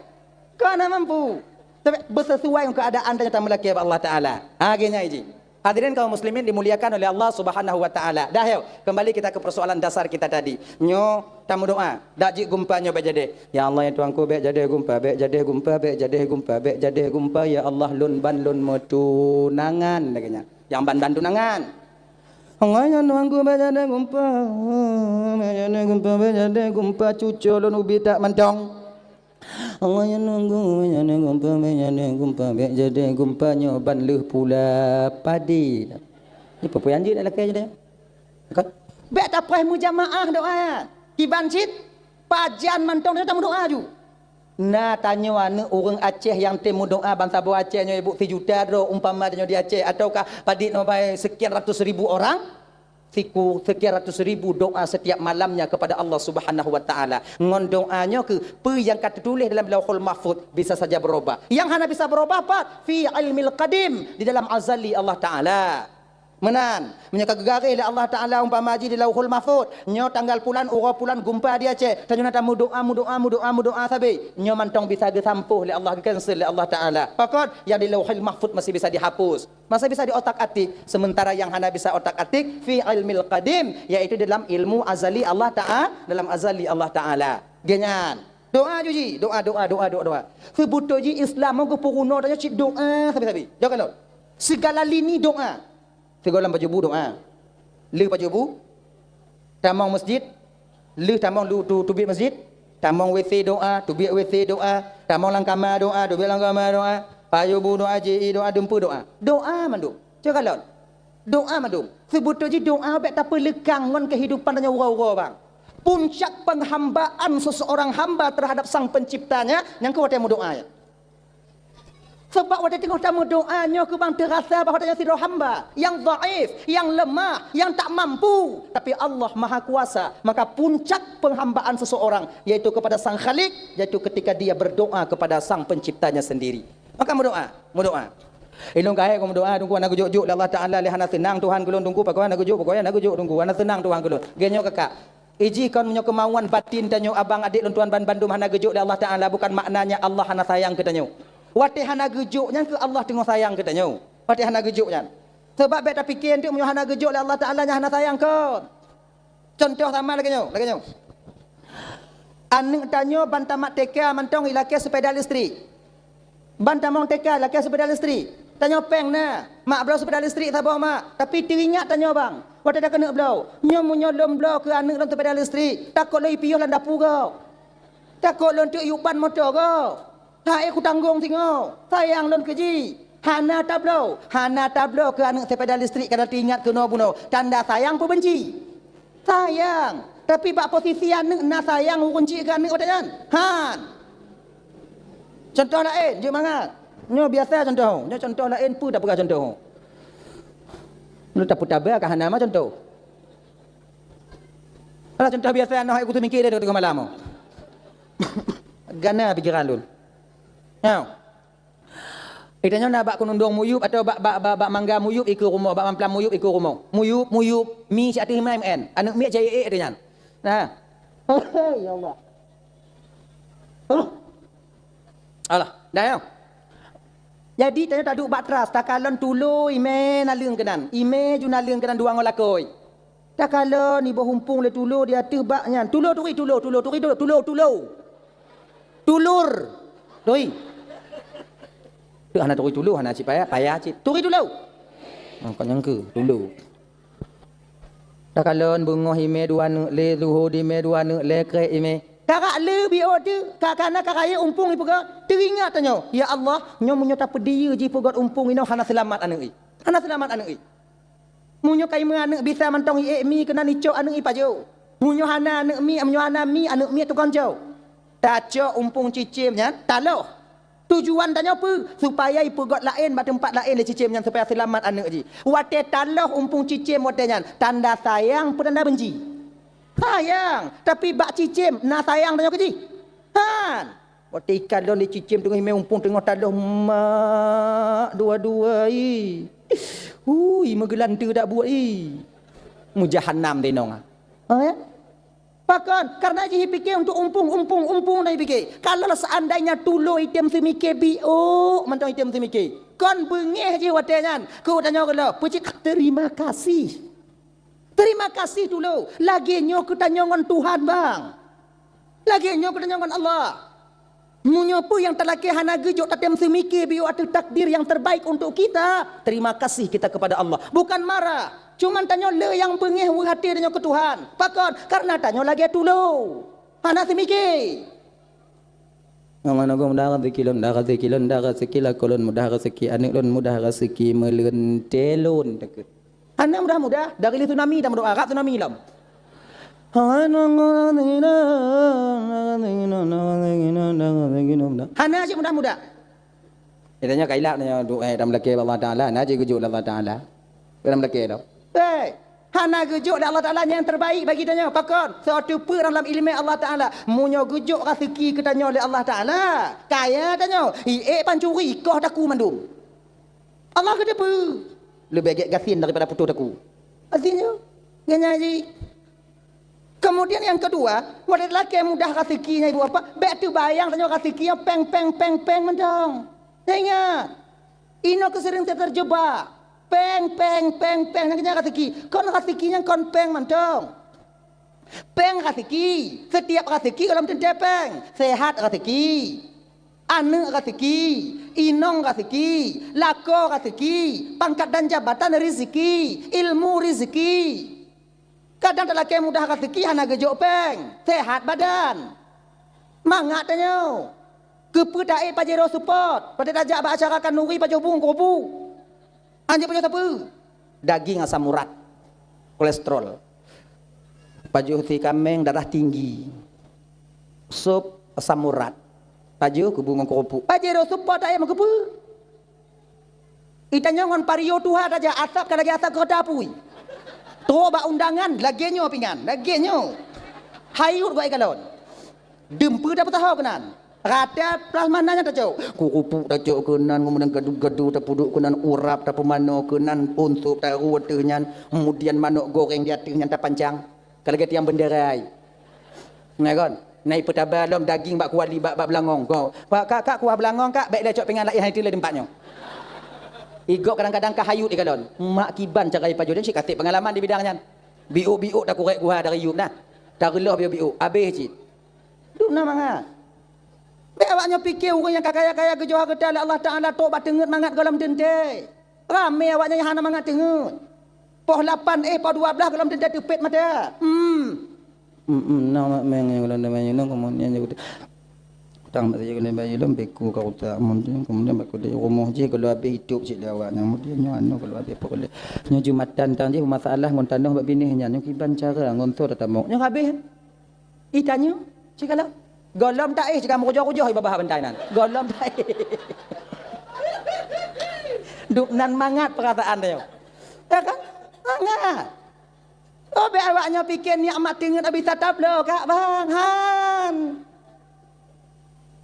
Kana mampu. Tapi bersesuai dengan keadaan dan melaki Allah Ta'ala. Akhirnya ini. Hadirin kaum muslimin dimuliakan oleh Allah Subhanahu wa taala. Dah yuk, kembali kita ke persoalan dasar kita tadi. Nyo tamu doa, dak jik gumpa nyo baik jadi. Ya Allah ya Tuhanku baik jadi gumpa, baik jadi gumpa, baik jadi gumpa, baik jadi gumpa ya Allah lun ban lun metunangan laganya. Yang ban tunangan. Allah ya Tuhanku baik jadi gumpa, baik jadi gumpa, baik jadi gumpa cucu lun ubi tak mendong. Allah yang nunggu gumpa jadi gumpanya ban leh pula padi. Ni apa yang jadi nak aja kan? Bek tak payah mujamaah doa. Kiban cit pajan mantong dia tamu doa ju. Nah tanya anu orang Aceh yang temu doa bangsa bo Aceh nya ibu 3 juta do umpama dia di Aceh ataukah padi no bai sekian ratus ribu orang. Sekian ratus ribu doa setiap malamnya kepada Allah Subhanahu wa taala. Ngon doanya ke pe yang kata tulis dalam Lauhul Mahfuz bisa saja berubah. Yang hanya bisa berubah apa? Fi ilmil qadim, di dalam azali Allah taala. Menan, menyaka gegari oleh Allah taala umpama haji di Lauhul Mahfuz. Nyo tanggal pulan ura pulan gumpa dia Aceh. Tanya nata mu doa sabi. Nyo mantong bisa disampuh oleh Allah, cancel oleh Allah taala. Pakot yang di Lauhul Mahfuz masih bisa dihapus. Masih bisa di otak-atik, sementara yang hana bisa otak-atik fi ilmil qadim, yaitu dalam ilmu azali Allah taala, dalam azali Allah taala. Genyan. Doa juji, doa. Sebuto ji Islam mau puruno tanya cik doa sabi-sabi. Jangan lo. Segala lini doa. Segala baju bu doa. Lu baju bu. Tamang masjid. Lu tamang lu tubik masjid. Tamang WC doa, tubik WC doa, tamang langkama doa, tubik langkama doa. Payu doa ji doa dempu doa. Doa mandum. Cakap lon. Doa mandum. Sebuto ji doa bet tak pelekang ngon kehidupan tanya ura-ura bang. Puncak penghambaan seseorang hamba terhadap sang penciptanya yang kau temu doa ya. Sebab waktu tengok tamu doanya ke bang terasa bahawa dia sidro hamba yang dhaif, yang lemah, yang tak mampu, tapi Allah Maha Kuasa. Maka puncak penghambaan seseorang yaitu kepada sang Khalik, yaitu ketika dia berdoa kepada sang penciptanya sendiri. Maka berdoa. Ilung kaya kau berdoa tunggu anak juk Allah Taala lehana senang Tuhan kulun tunggu pakai anak juk tunggu anak senang Tuhan kulun. Genyo kakak. Iji kan punya kemauan batin tanyo abang adik luntuan ban bandum hana gejuk Allah Taala bukan maknanya Allah hana sayang ketanyo. Wati hana gejuknya ke Allah tengok sayang katanya. Wati hana gejuknya. Sebab beta fikir tu punya hana gejuk Allah Taala nya hana sayang ke. Contoh sama lagi nyo. Aning tanyo bantamak teka mantong ilake sepeda listrik. Bantamong teka ilake sepeda listrik. Tanyo peng na. Mak blau sepeda listrik sabar mak. Tapi teringat tanyo bang. Wati dah kena blau. Nyo menyolom blau ke aning dalam sepeda listrik. Takut lo ipiyuh lan dapur kau. Takut lo untuk yuban motor kau. Hai aku tanggung tengok. Sayang lon keji. Hana tablo ke anak sepeda listrik kada tingat ke no buno. Tanda sayang pun benci. Sayang. Tapi bak posisi anak na sayang kunci ke anak odayan. Han. Contoh lain, je mangat. Nyo biasa contoh. Nyo contoh lain pu dak pernah contoh. Lu tak putabah ke hana mah contoh. Alah contoh biasa noh aku tu mikir dia tengok malam. Gana pikiran lun. Now, itanya nak bak kunundung muyup atau bak mangga muyup ikut rumah, bak mamplam muyup ikut rumah. Muyup mi si ati 5 mn. Anak mi jaya adanya. Nah, Ya Allah. Alah, dah ya. Jadi tanya tak duk batras, tak kalon tulu ime nalung kenan. Ime ju nalung kenan dua ngolakoi. Tak kalon ni berhumpung le tulu dia tebaknya. Tulur. Tulur. Doi. Tu anak turi tulu, anak cip payah cip. Turi tulu. Kau nyangka tulu. Tak kalon bungoh ime dua nuk le luhur ime dua nuk le krek ime. Kakak le bio tu, kakak nak kakak umpung ni pegat. Teringat tanya, ya Allah, nyo munyo tak pedia ji pegat umpung ino hana selamat anak i. Hana selamat anak i. Munyo kai me anak bisa mantong i mi kena ni cok anak i pajo. Munyo hana anak mi, munyo hana mi anak mi tu konjo. Tak cok umpung cicimnya, taloh. Tujuan tanya apa? Supaya ipegat lain pada tempat lain le cicimnya supaya selamat anak ji. Wate taloh umpung cicim watenya, tanda sayang pun tanda benci. Sayang, tapi bak cicim nak sayang tanya keji. Han. Waktu ikan don di cicim tengah ime umpung tengah taloh mak dua-dua i. Megelantu dak buat i. Mu jahannam denong. Ya? Bahkan karena dia fikir untuk umpung dah fikir. Kalau seandainya tulu item semikir bio, mentang item semikir. Kon bengeh je watenya. Kau tanya kalau, pucik terima kasih. Terima kasih dulu. Lagi nyo kita nyongon Tuhan bang. Lagi nyo kita nyongon Allah. Munyo pu yang terlaki hana gejuk tatem semikir bio atau takdir yang terbaik untuk kita. Terima kasih kita kepada Allah. Bukan marah. Cuman tanya le yang bengeh hati dengan ke Tuhan. Pakon karena tanya lagi dulu. Hana semikir. Ngaman aku mudah rezeki kolon mudah rezeki anik lon mudah rezeki meleun telon deket. Anak mudah dari tsunami dah berdoa Arab tsunami lam. Hana aja mudah. Katanya kailak nanya doa dalam laki Allah Taala, naji gejuk Allah Taala. Dalam laki dah. Hana gejuk Allah Taala yang terbaik bagi tanya. Pakon suatu per dalam ilmu Allah Taala. Munyo gejuk rezeki ketanya oleh Allah Taala. Kaya tanya, pancuri kau taku mandum. Allah kata apa? Lebih gasin daripada putus aku. Artinya, ganyaji. Kemudian yang kedua, wanita lelaki yang mudah rezekinya ibu apa? Baik tu bayang tanya rezekinya peng mentang. Ingat, ino kesering terjebak. Peng yang rezeki. Kon rezekinya kon peng mentang. Peng rezeki. Setiap rezeki kalau menjadi peng. Sehat rezeki. Anak rezeki, inong rezeki, lako rezeki, pangkat dan jabatan rezeki, ilmu rezeki. Kadang lelaki mudah rezeki hana gejuk peng, sehat badan. Mangat tanya. Kepedai pajero support, pada dajak acara kanuri pajo bung kobu. Anjir pajo apa? Daging asam urat, kolesterol. Pajo si kameng darah tinggi. Sup asam urat. Paju ke bunga keropuk. Pajero support ayam kepu. Itanya ngon pario tuha aja asap kalau lagi asap ke dapui. Toba undangan lagenyo pingan, lagenyo. Hayut gua ikalon. Dempu dapat tahu kenan. Rata plasmananya tak jauh. Keropuk tak jauh kenan, kemudian gaduh-gaduh tak puduk kenan, urap tak pemano kenan, untuk tak ruwetnya, kemudian manuk goreng di atasnya tak panjang. Kalau kita yang benderai. Ngai naik petabalom daging bak kuali bak belangong. Kau kak kuah belangong kak baik dah cok pengan lai hari tu le tempatnya. Igok kadang-kadang ka hayut di kalon. Mak kiban cara paju dan cik katik pengalaman di bidangnya. Biuk dak kurek kuah dari yub nah. Tarelah biuk habis cik. Duk na manga. Be awaknya fikir orang yang kaya-kaya ke Johor Kedah Allah Taala tobat tengut mangat dalam dente. Ramai awaknya yang hana mangat tengut. Poh 8 poh 12 dalam dente tepet mata. Nama yang kalau namanya nong kemudian juga tang masa jadi bayi lom beku kau tak kemudian beku di rumah je kalau habis hidup cik dia awak kemudian nyo kalau habis pokok nyo jumatan tang je masalah ngon tanah bab bini nyo kiban cara ngontor tamu nyo habis itanyo cik kalau golom tak jika mau rojo-rojo iba bah bentai nan golom tak duk nan mangat perkataan dia ya kan mangat. Oh, be awaknya fikir nikmat tinggal habis tatap lo kak bang han.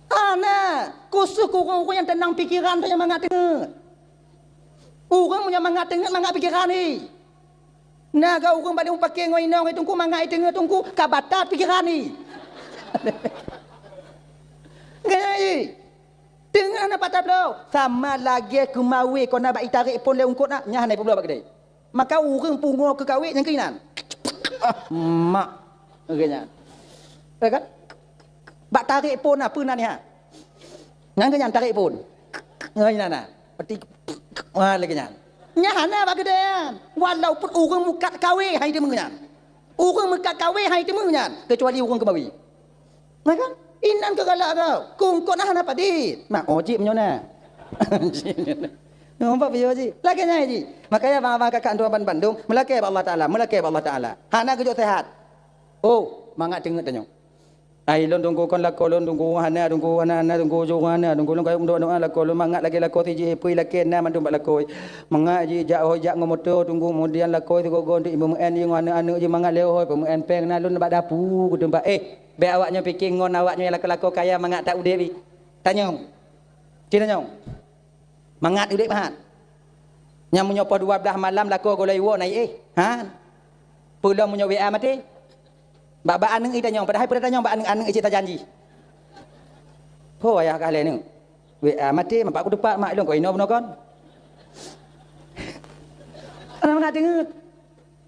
Ana, khusus kurang yang tenang pikiran tu yang mangat tengah. Orang punya mangat tengah mangat pikiran ni. Nah, kau urang balik pakai ngoi nong tungku mangai tengah tungku kabatat pikiran ni. Ngai. Tengah nak patah belum? Sama lagi kemawi kau nak baik tarik pun le ungkut nak nyah nai pun belum bagi. Maka urang pungo ke kawin yang kinan. Mak. Agaknya. Kan? Bak tarik pun apa nak ni ha? Ngan kenyan tarik pun. Ngai nana. Peti lagi nyan. Nyahana bagi dia. Walaupun orang mukat kawe hai dia mengenyan. Orang mukat kawe hai dia mengenyan. Kecuali orang kemawi. Kan? Inan ke galak kau. Kungkot nah apa dit. Mak ojib nyona. Nampak video ji. Lagi nyai ji. Makanya bang kakak tuan Bandung melaki Allah Taala, melaki Allah Taala. Hana kejut sehat. Oh, mangat tengok tanya. Ai lon tunggu kon lako lon tunggu hana tunggu hana tunggu johana tunggu lon kayu doa lako lon mangat lagi lako tiji pui laki na mandum bak lako mangat ji jak hoi jak ngomoto tunggu kemudian lako tu gogo untuk ibu en yang anak je mangat leo hoi pemen peng na lon bak dapu gudum bak be awaknya fikir ngon awaknya lako kaya mangat tak udep bi tanya cina nyong mangat udep hat nyam menyopo 12 malam lako golai wo nai ha pulang menyo WA mati Bak aneng ita nyong padahal pada nyong bak aneng icit janji. Ho ayah kale ni. Mati mak aku depak mak long ko ino kon. Ana nak dengar.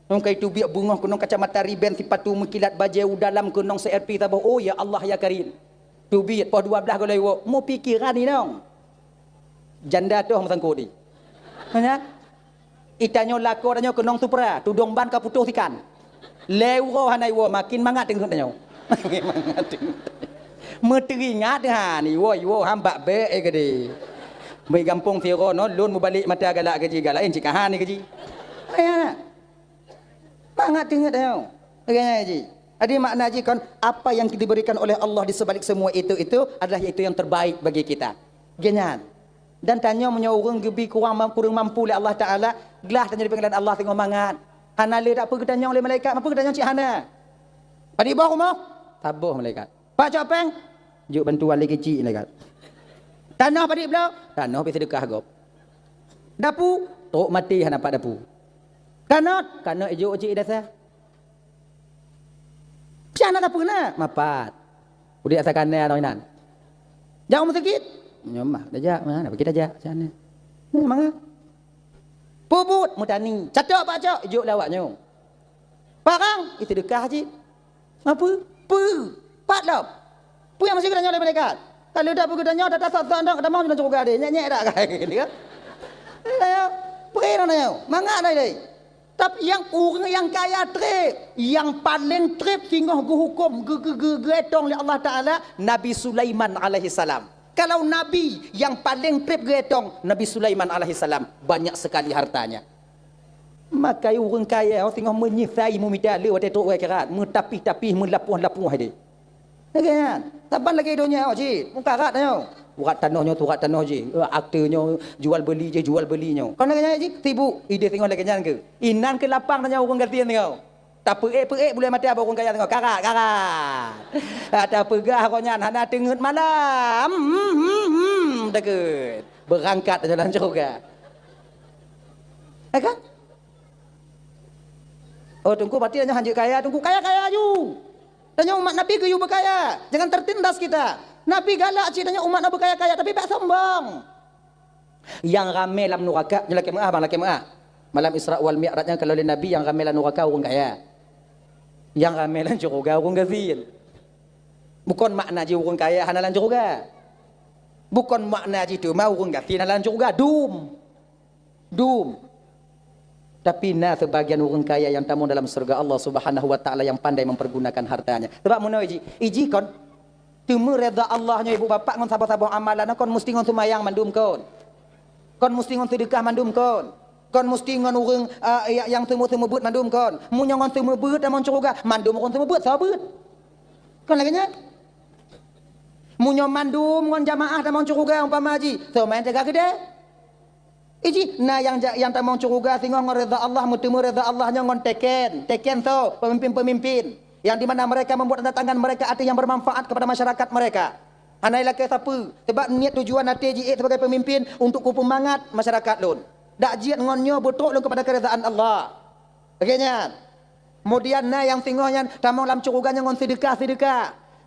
Nong kai tu biak bunga kunong kacamata riben sipatu mengkilat bajau dalam kunong CRP tabah. Oh ya Allah ya Karim. Tu biak po 12 ko lewo. Mo pikiran ni nong. Janda tu hang sangko di. Hanya itanyo lako danyo kunong supra tudong ban ka putuh ikan. Lewo hanai wo makin mangat tengok tanya. Makin mangat tengok. Meteringat ha ni wo hamba be gede. Mai gampung tiro no lun mu balik mata galak gaji galak en cikahan ni gaji. Ayah. Mangat tengok tanya. Agaknya ji. Ada makna ji kan apa yang diberikan oleh Allah di sebalik semua itu adalah itu yang terbaik bagi kita. Genyan. Dan tanya menyorong gebi kurang mampu oleh Allah Taala, gelah tanya dipanggil Allah tengok mangat. Hana le tak apa ketanya oleh malaikat, apa ketanya cik Hana? Padi bawah rumah, tabuh malaikat. Pak Copeng, juk bantuan lagi kecil malaikat. Tanah padi belau, tanah pergi sedekah gop. Dapu, tok mati hana pak dapu. Kanot ijuk cik dasar. Siapa nak dapu na? Mapat. Udik asal kana noinan. Jauh masjid. Nyomah, dajak mana? Bagi dajak sana. Ni mangga. Puput mutani. Catok pak cok, juk lawaknya. Parang itu dekah je. Apa? Pat dah. Pu yang masih kena nyoleh mereka. Kalau dah pergi tanya dah tak dah dah mau nak juga ada. Nyek dak kai ni kan. Ayo, pergi nanya. Mangga dah ni. Tapi yang orang yang kaya trip, yang paling trip tinggal hukum getong oleh Allah Taala Nabi Sulaiman alaihi salam. Kalau Nabi yang paling trip getong Nabi Sulaiman alaihi salam banyak sekali hartanya. Maka orang kaya orang tengah menyisai meminta le waktu tu kerat, tapi melapuh-lapuh dia. Kan? Taban lagi dunia ji, muka rat tanya. Urat tanahnya tu urat tanah ji. Aktornya jual belinya. Kau nak kaya ji, tibu ide tengok lagi jangan ke. Inan ke lapang tanya orang gantian tengok. Tak peek boleh mati apa orang kaya tengok. Karat. Ada pegah konyan hana tengut malam. Dekat. Berangkat jalan juga. Kan? Oh tunggu berarti hanya hanjut kaya, tunggu kaya ju. Tanya umat Nabi ke you berkaya. Jangan tertindas kita. Nabi galak cik tanya umat Nabi kaya-kaya tapi tak sombong. Yang ramai dalam neraka, laki maaf. Malam Isra wal Mi'rajnya kalau oleh Nabi yang ramai dalam neraka orang kaya. Yang ramai dalam syurga orang gazil. Bukan makna je orang kaya hana dalam syurga. Bukan makna je tu mau orang gazil hana dalam syurga. Dum. Tapi sebagian orang kaya yang tamu dalam surga Allah Subhanahu wa taala yang pandai mempergunakan hartanya. Sebab mana iji kon temu redha Allahnya ibu bapa ngon sabar-sabar amalan kon mesti ngon sumayang mandum kon. Kon mesti ngon sedekah mandum kon. Kon mesti ngon urang yang temu beut mandum kon. Mun ngon temu beut amon surga mandum kon temu beut sabeut. Kon lagi nya. Mun mandum ngon jamaah amon surga umpama haji. So main jaga gede. Iji, nah yang tak mau curuga tengok dengan reda Allah, mutemu reda Allahnya ngon teken tu pemimpin-pemimpin yang di mana mereka membuat tangan mereka arti yang bermanfaat kepada masyarakat mereka. Anai laki siapa? Sebab niat tujuan hati ji sebagai pemimpin untuk kupu mangat masyarakat lun. Dak jiat ngonnya betul lun kepada keredaan Allah. Okeynya. Kemudian na yang tinggalnya tamang dalam curuganya ngon sedekah.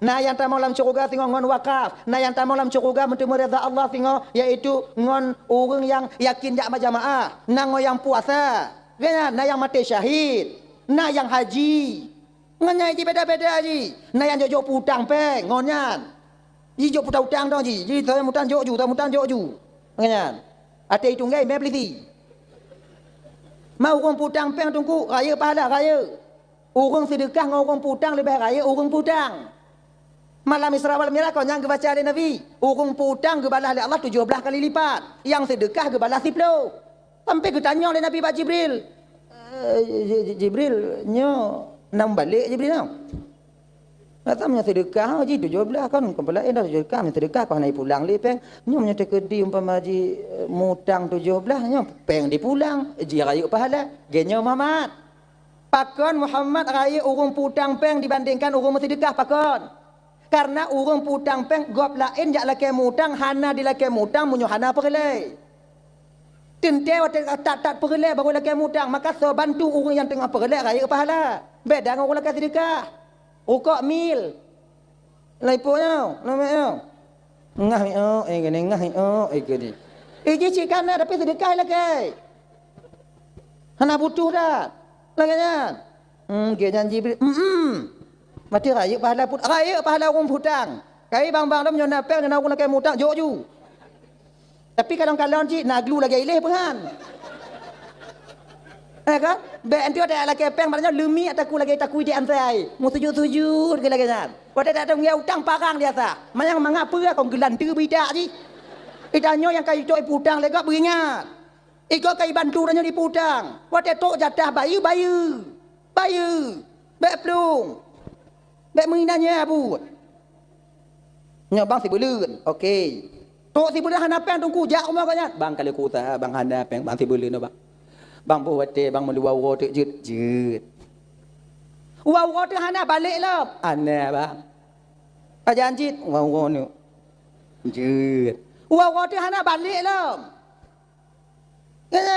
Na yang tamang dalam curuga tinggal ngon wakaf. Na yang tamang dalam curuga bertemu redha Allah tinggal iaitu ngon orang yang yakin jak berjamaah. Na ngon yang puasa. Okeynya, na yang mati syahid. Na yang haji. Nganya ji beda-beda ji. Na yang jok putang peng ngonyan. Ji jok putang utang dong ji. Ji tahu mutan jok ju, tahu mutan jok ju. Nganya. Ate itu ngai me peliti. Mau orang putang peng tunggu raya pahala raya. Orang sedekah dengan orang putang lebih raya orang putang. Malam Isra wal Mi'raj kau yang kebaca dari Nabi. Orang putang kebalah oleh Allah 17 kali lipat. Yang sedekah kebalah 10. Sampai ketanya oleh Nabi Pak Jibril. Jibril nyo nam balik Jibril nyo. Datangnya sedekah haji 17 kan kepala dah sedekah sedekah kau naik pulang lepeng. Nyo menyata kedi umpama haji mutang 17 nyo peng dipulang ji raya pahala. Genyo Muhammad. Pakon Muhammad raya urung putang peng dibandingkan urung sedekah pakon. Karena urung putang peng gop lain jak laki mutang hana di laki mutang munyo hana perlei. Tente tak perlei baru laki mutang maka so bantu urung yang tengah perlei raya pahala. Beda dengan urung laki sedekah. Rukuk mil. Laiponya, namanya. Ngah gini ngah gini. Iji cikana tapi sedekah laki. Hana butuh dah. Laganya. Dia Jibril. Mati raya pahala put. Raya pahala orang putang. Kai bang-bang dah menyo napel nak orang lagi mutang joju. Tapi kadang-kadang cik naglu lagi ilih pengan. Kan? Be antu ada lagi peng maknanya lemi ataku lagi takui di antai. Mu sujud-sujud ke lagi kan. Pada tak ada ngia utang parang dia sa. Mayang mangapa kau gelan tu bidak ji. Idanyo yang kai coi putang lega beringat. Iko kai bantu danyo di putang. Wate tok jatah bayu. Bek plung. Bek menginanya abu. Nya bang si belun. Okey. Tok si belun hana peng tungku jak umah kanya. Bang kalau ku ta bang hana peng bang si belun no bang. Bang buat bang meluau rote jut. Wau rote hana balik lah. Hana bang. Ajan jit wau rote. Jut. Wau rote hana balik lah.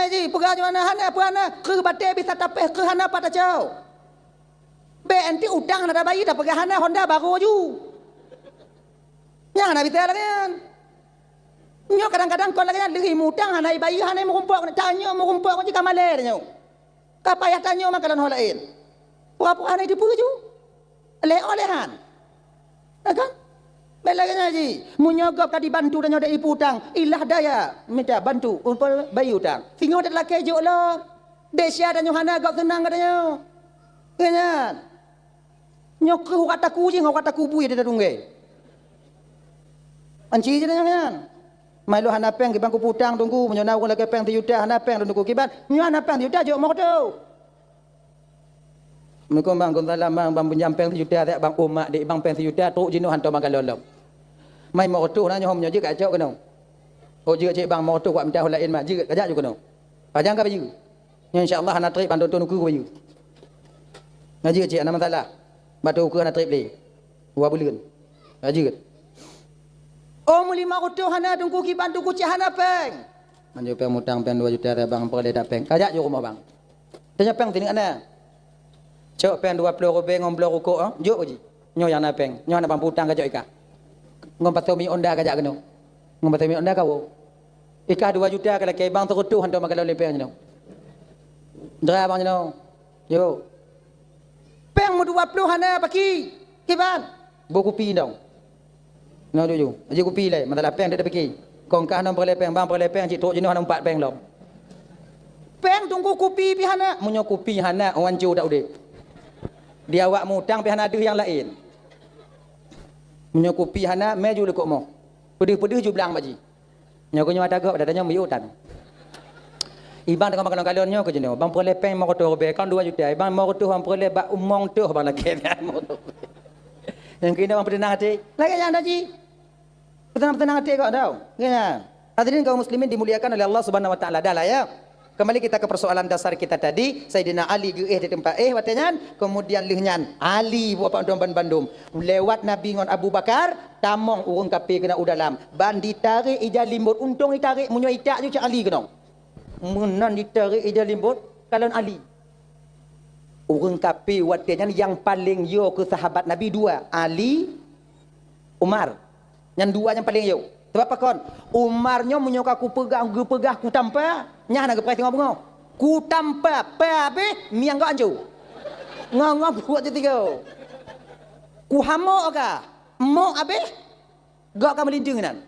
Ji, pergi mana hana puana ke batai bisa tapeh ke hana pada jauh. Be anti utang ada bayi dah pergi hana Honda baru ju. Yang nak bisa lagi kan. Nyo kadang-kadang kau lagi lagi mutang hana bayi hana mengumpuk tanya mengumpuk je kamale nyo. Ka payah tanya makalan hol lain. Apa hana itu ju. Olehan. Kan? Belakangnya ji, menyogok tadi bantu dan nyodai putang. Ilah daya minta bantu untuk bayi utang. Singo dah laki juk lah. Desya dan Yohana gak senang katanya. Kenyan. Nyok ke kataku je, ngau kataku bui dia tunggu. Anci je dah kan. Mai lo hana peng ke bangku putang tunggu menyona orang lagi peng 3 juta hana peng tunggu kiban. Nyo hana peng 3 juta juk mau tu. Mereka bang salam bang pinjam peng 3 juta tak bang umak dik bang peng 3 juta truk jinu hantar bang kalolong. Mai mau tu nanya hom nyoje kacau kena. Oh juga cik bang mau tu buat minta lain mak juga kajak juga kena. Pajang ka baju. Insya-Allah hana trip pandon tu nuku baju. Ngaji cik ana masalah. Batu ukur hana trip le. 2 bulan. Ngaji ke? Oh muli mau tu hana tungku ki bantu ku cik hana peng. Manjo peng mutang peng 2 juta bang perle dak peng. Kajak je rumah bang. Tanya peng tining ana. Cok peng 20 robeng ngomblo rukuk juk je. Nyo yang na peng. Nyo hana bang putang kajak ika. Ngom patomi onda kajak keno. Ngom patomi onda kau. Ika 2 juta kalau ke bang terutuh hantar makalo lepeng jeno. Dra bang jeno. Yo. Peng mu 20 hana paki. Kiban. Buku pi dong. No doju. Aje kopi lai, masalah peng dia paki. Kong ka hana perle peng bang perle peng cik truk jeno hana 4 peng lom. Peng tunggu kopi pi hana. Munyo kopi hana orang cu dak udik. Dia awak mutang pi hana ada yang lain. Munyo kopi hana meju lekuk mo. Pedih-pedih ju belang baji. Nyo ko nyo atagak dadanya miutan. Ibang tengah makan kalonnya ke jeno. Bang perle peng mau tu be kan 2 juta. Ibang mau tu bang perle bak umong tu bang laki. Yang kena bang tenang hati. Lagi yang ada ji. Tenang hati kau tahu. Kena. Hadirin kaum muslimin dimuliakan oleh Allah Subhanahu wa taala. Dah lah ya. Kembali kita ke persoalan dasar kita tadi. Sayyidina Ali geeh di tempat watanyan. Kemudian lihnyan Ali buat Bandung. Lewat Nabi ngon Abu Bakar. Tamong urung kapi kena udalam. Ban ditarik ija limbut. Untung ditarik. Munyo itak je cak Ali kena. Menan ditarik ija limbut. Kalon Ali. Orang kafir watanya yang paling yo ke sahabat Nabi dua, Ali, Umar. Yang dua yang paling yo. Sebab apa kon? Umarnya menyuka ku pegang, ku tampar. Nyah nak pergi tengok bunga. Ku tampar, pa be miang gak anju. Ngau buat je tiga. Ku hamok ka? Mok abe? Gak ka melinting nan.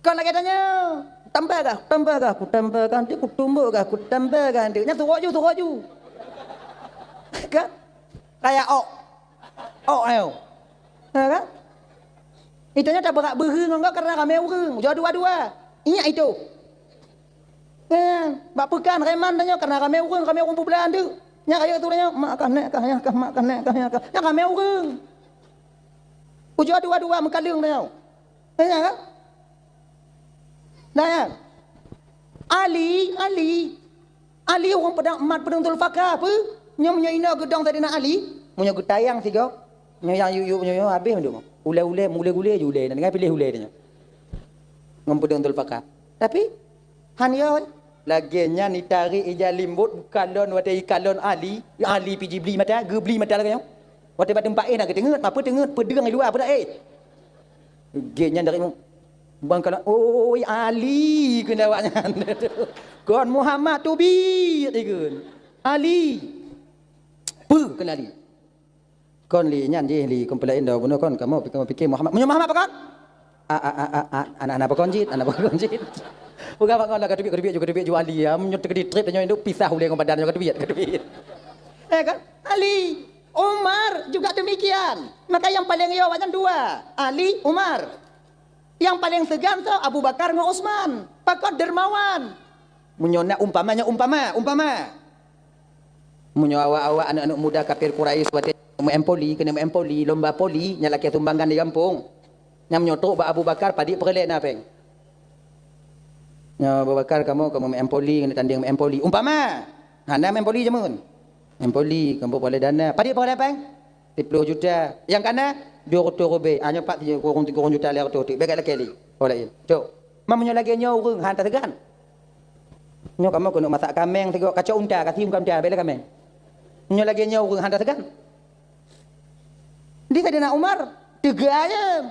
Kon lagi tanya, tampar ka? Tampar ka? Ku tampar kan dia, ku tumbuk ka? Ku tampar kan dia. Nya turut ju. Kan? Kayak ayo. Kan? Itunya tak berak bereng enggak karena kami ureng. Jauh dua-dua. Ingat itu. Kan? Bak pekan reman tanya karena kami ureng bulan tu. Nya kaya tu tanya, mak kan nek kah. Nya kami ureng. Ujung dua-dua mengkalung tanya. Tanya kan? Nah, Ali orang pedang emat pedang tulfaka apa? Nya punya ina gedang tadi nak Ali. Punya getayang tiga. Nya yang yu habis nduk. Mula-gule je ulai. Dengan pilih ulai dia. Ngempedang tulfaka. Tapi hanya laginya ni tarik ija limbut kalon wate kalon Ali piji beli mata gebli mata lagi. Wate bat tempat nak tengok apa tengok pedang di luar apa dah Genya dari bang kalau Ali kena awaknya. Kon Muhammad tu bi ikun. Ali. Kena Ali. Kon li nyan je li kompelain dah bunuh kon kamu fikir Muhammad. Muhammad apa kon? Anak-anak apa kon jit? Anak apa kon jit? Bukan apa kon lah kedebit juga Ali ya. Menyut kedip trip tanya itu pisah oleh badan juga kedebit. Kan? Ali, Umar juga demikian. Maka yang paling yo macam dua, Ali, Umar. Yang paling segan tu Abu Bakar dengan Utsman. Pakot dermawan. Menyona umpama. Menyo awak-awak anak-anak muda kafir Quraisy buat kena empoli, lomba poli, nyalaki sumbangan di kampung. Yang menyotok Abu Bakar padik perelek na peng. Ya Abu Bakar kamu empoli, kena tanding empoli. Umpama. Hana empoli je mun. Empoli kamu boleh dana. Padik perelek peng. 10 juta. Yang kana 200 lebih. Hanya 4 juta leh tu. Bagai lagi li. Boleh. Cuk. Mamnya lagi nyo urang hantar tegan. Nyo kamu kena masak kameng tengok kacau unta, kasih unta bela kameng. Nyo lagi nyo urang hantar tegan. Di Saidina Umar, tiga aja.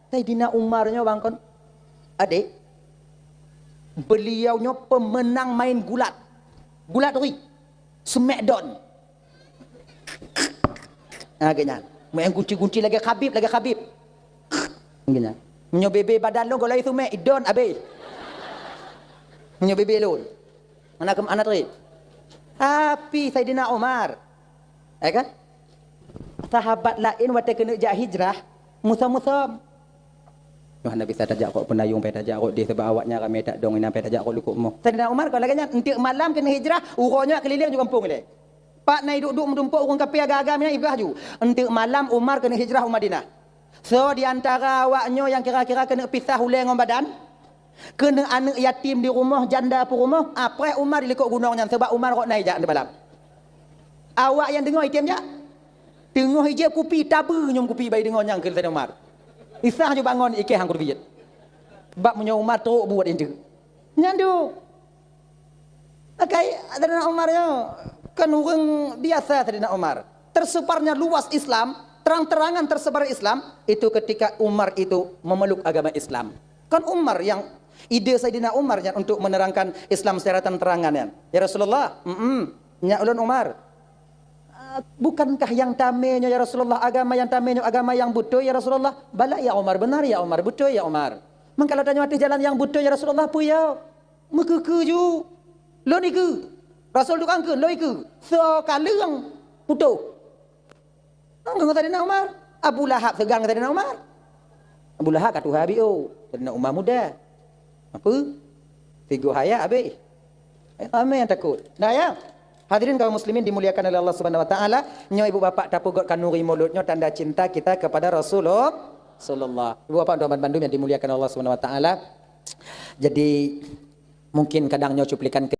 Saidina Umarnya bangkon, adik, beliaunya pemenang main gulat tui, Smackdown. Agaknya, main kunci lagi Khabib. Agaknya, menyo bebe badan lo golai Smackdown abe. Menyo bebe lo, anak tui. Tapi Saidina Umar, kan? Sahabat lain waktu kena jak hijrah musam-musam. Nabi saya tajak kok penayung pai tajak kok dia sebab awaknya ramai tak dong ina pai tajak kok lukuk mo. Saidina Umar kalau laganya entik malam kena hijrah urangnya keliling juga kampung le. Pak nai duduk mendumpuk orang kafir agak-agak ibah ju. Entik malam Umar kena hijrah Madinah. So di antara awaknya yang kira-kira kena pisah uleng dengan badan, kena anak yatim di rumah, janda pun rumah, apa Umar dilikuk gunungnya sebab Umar kok naik jak di malam. Awak yang dengar itemnya tengah hijau kupi tabu nyom kupi bayi dengar yang ke Saidina Umar. Isah je bangun ikeh hang kurbiyat. Bab menyo Umar teruk buat itu. Nyandu. Akai Saidina Umar yo kan orang biasa Saidina Umar. Tersebarnya luas Islam, terang-terangan tersebar Islam itu ketika Umar itu memeluk agama Islam. Kan Umar yang ide Saidina Umar yang untuk menerangkan Islam secara terang-terangan ya Rasulullah. Nya ulun Umar. Bukankah yang tamenya ya Rasulullah agama yang tamenya agama yang betul ya Rasulullah? Bala ya Umar, benar ya Umar, betul ya Umar. Mengkalau tanya mati jalan yang betul ya Rasulullah pu ya. Mekeke ju. Lo ni ke. Rasul tu kan ke lo ke. So kaleng putu. Nang Saidina Umar. Abu Lahab segang Saidina Umar. Abu Lahab katu habio. Saidina Umar muda. Apa? Tiga hayat habis. Ramai yang takut. Dah ya. Hadirin kaum muslimin dimuliakan oleh Allah Subhanahu wa taala, nyo ibu bapak tapugot kanuri mulutnya tanda cinta kita kepada Rasulullah sallallahu. Ibu bapak dan bandum yang dimuliakan Allah Subhanahu wa taala. Jadi mungkin kadang nyo cuplikan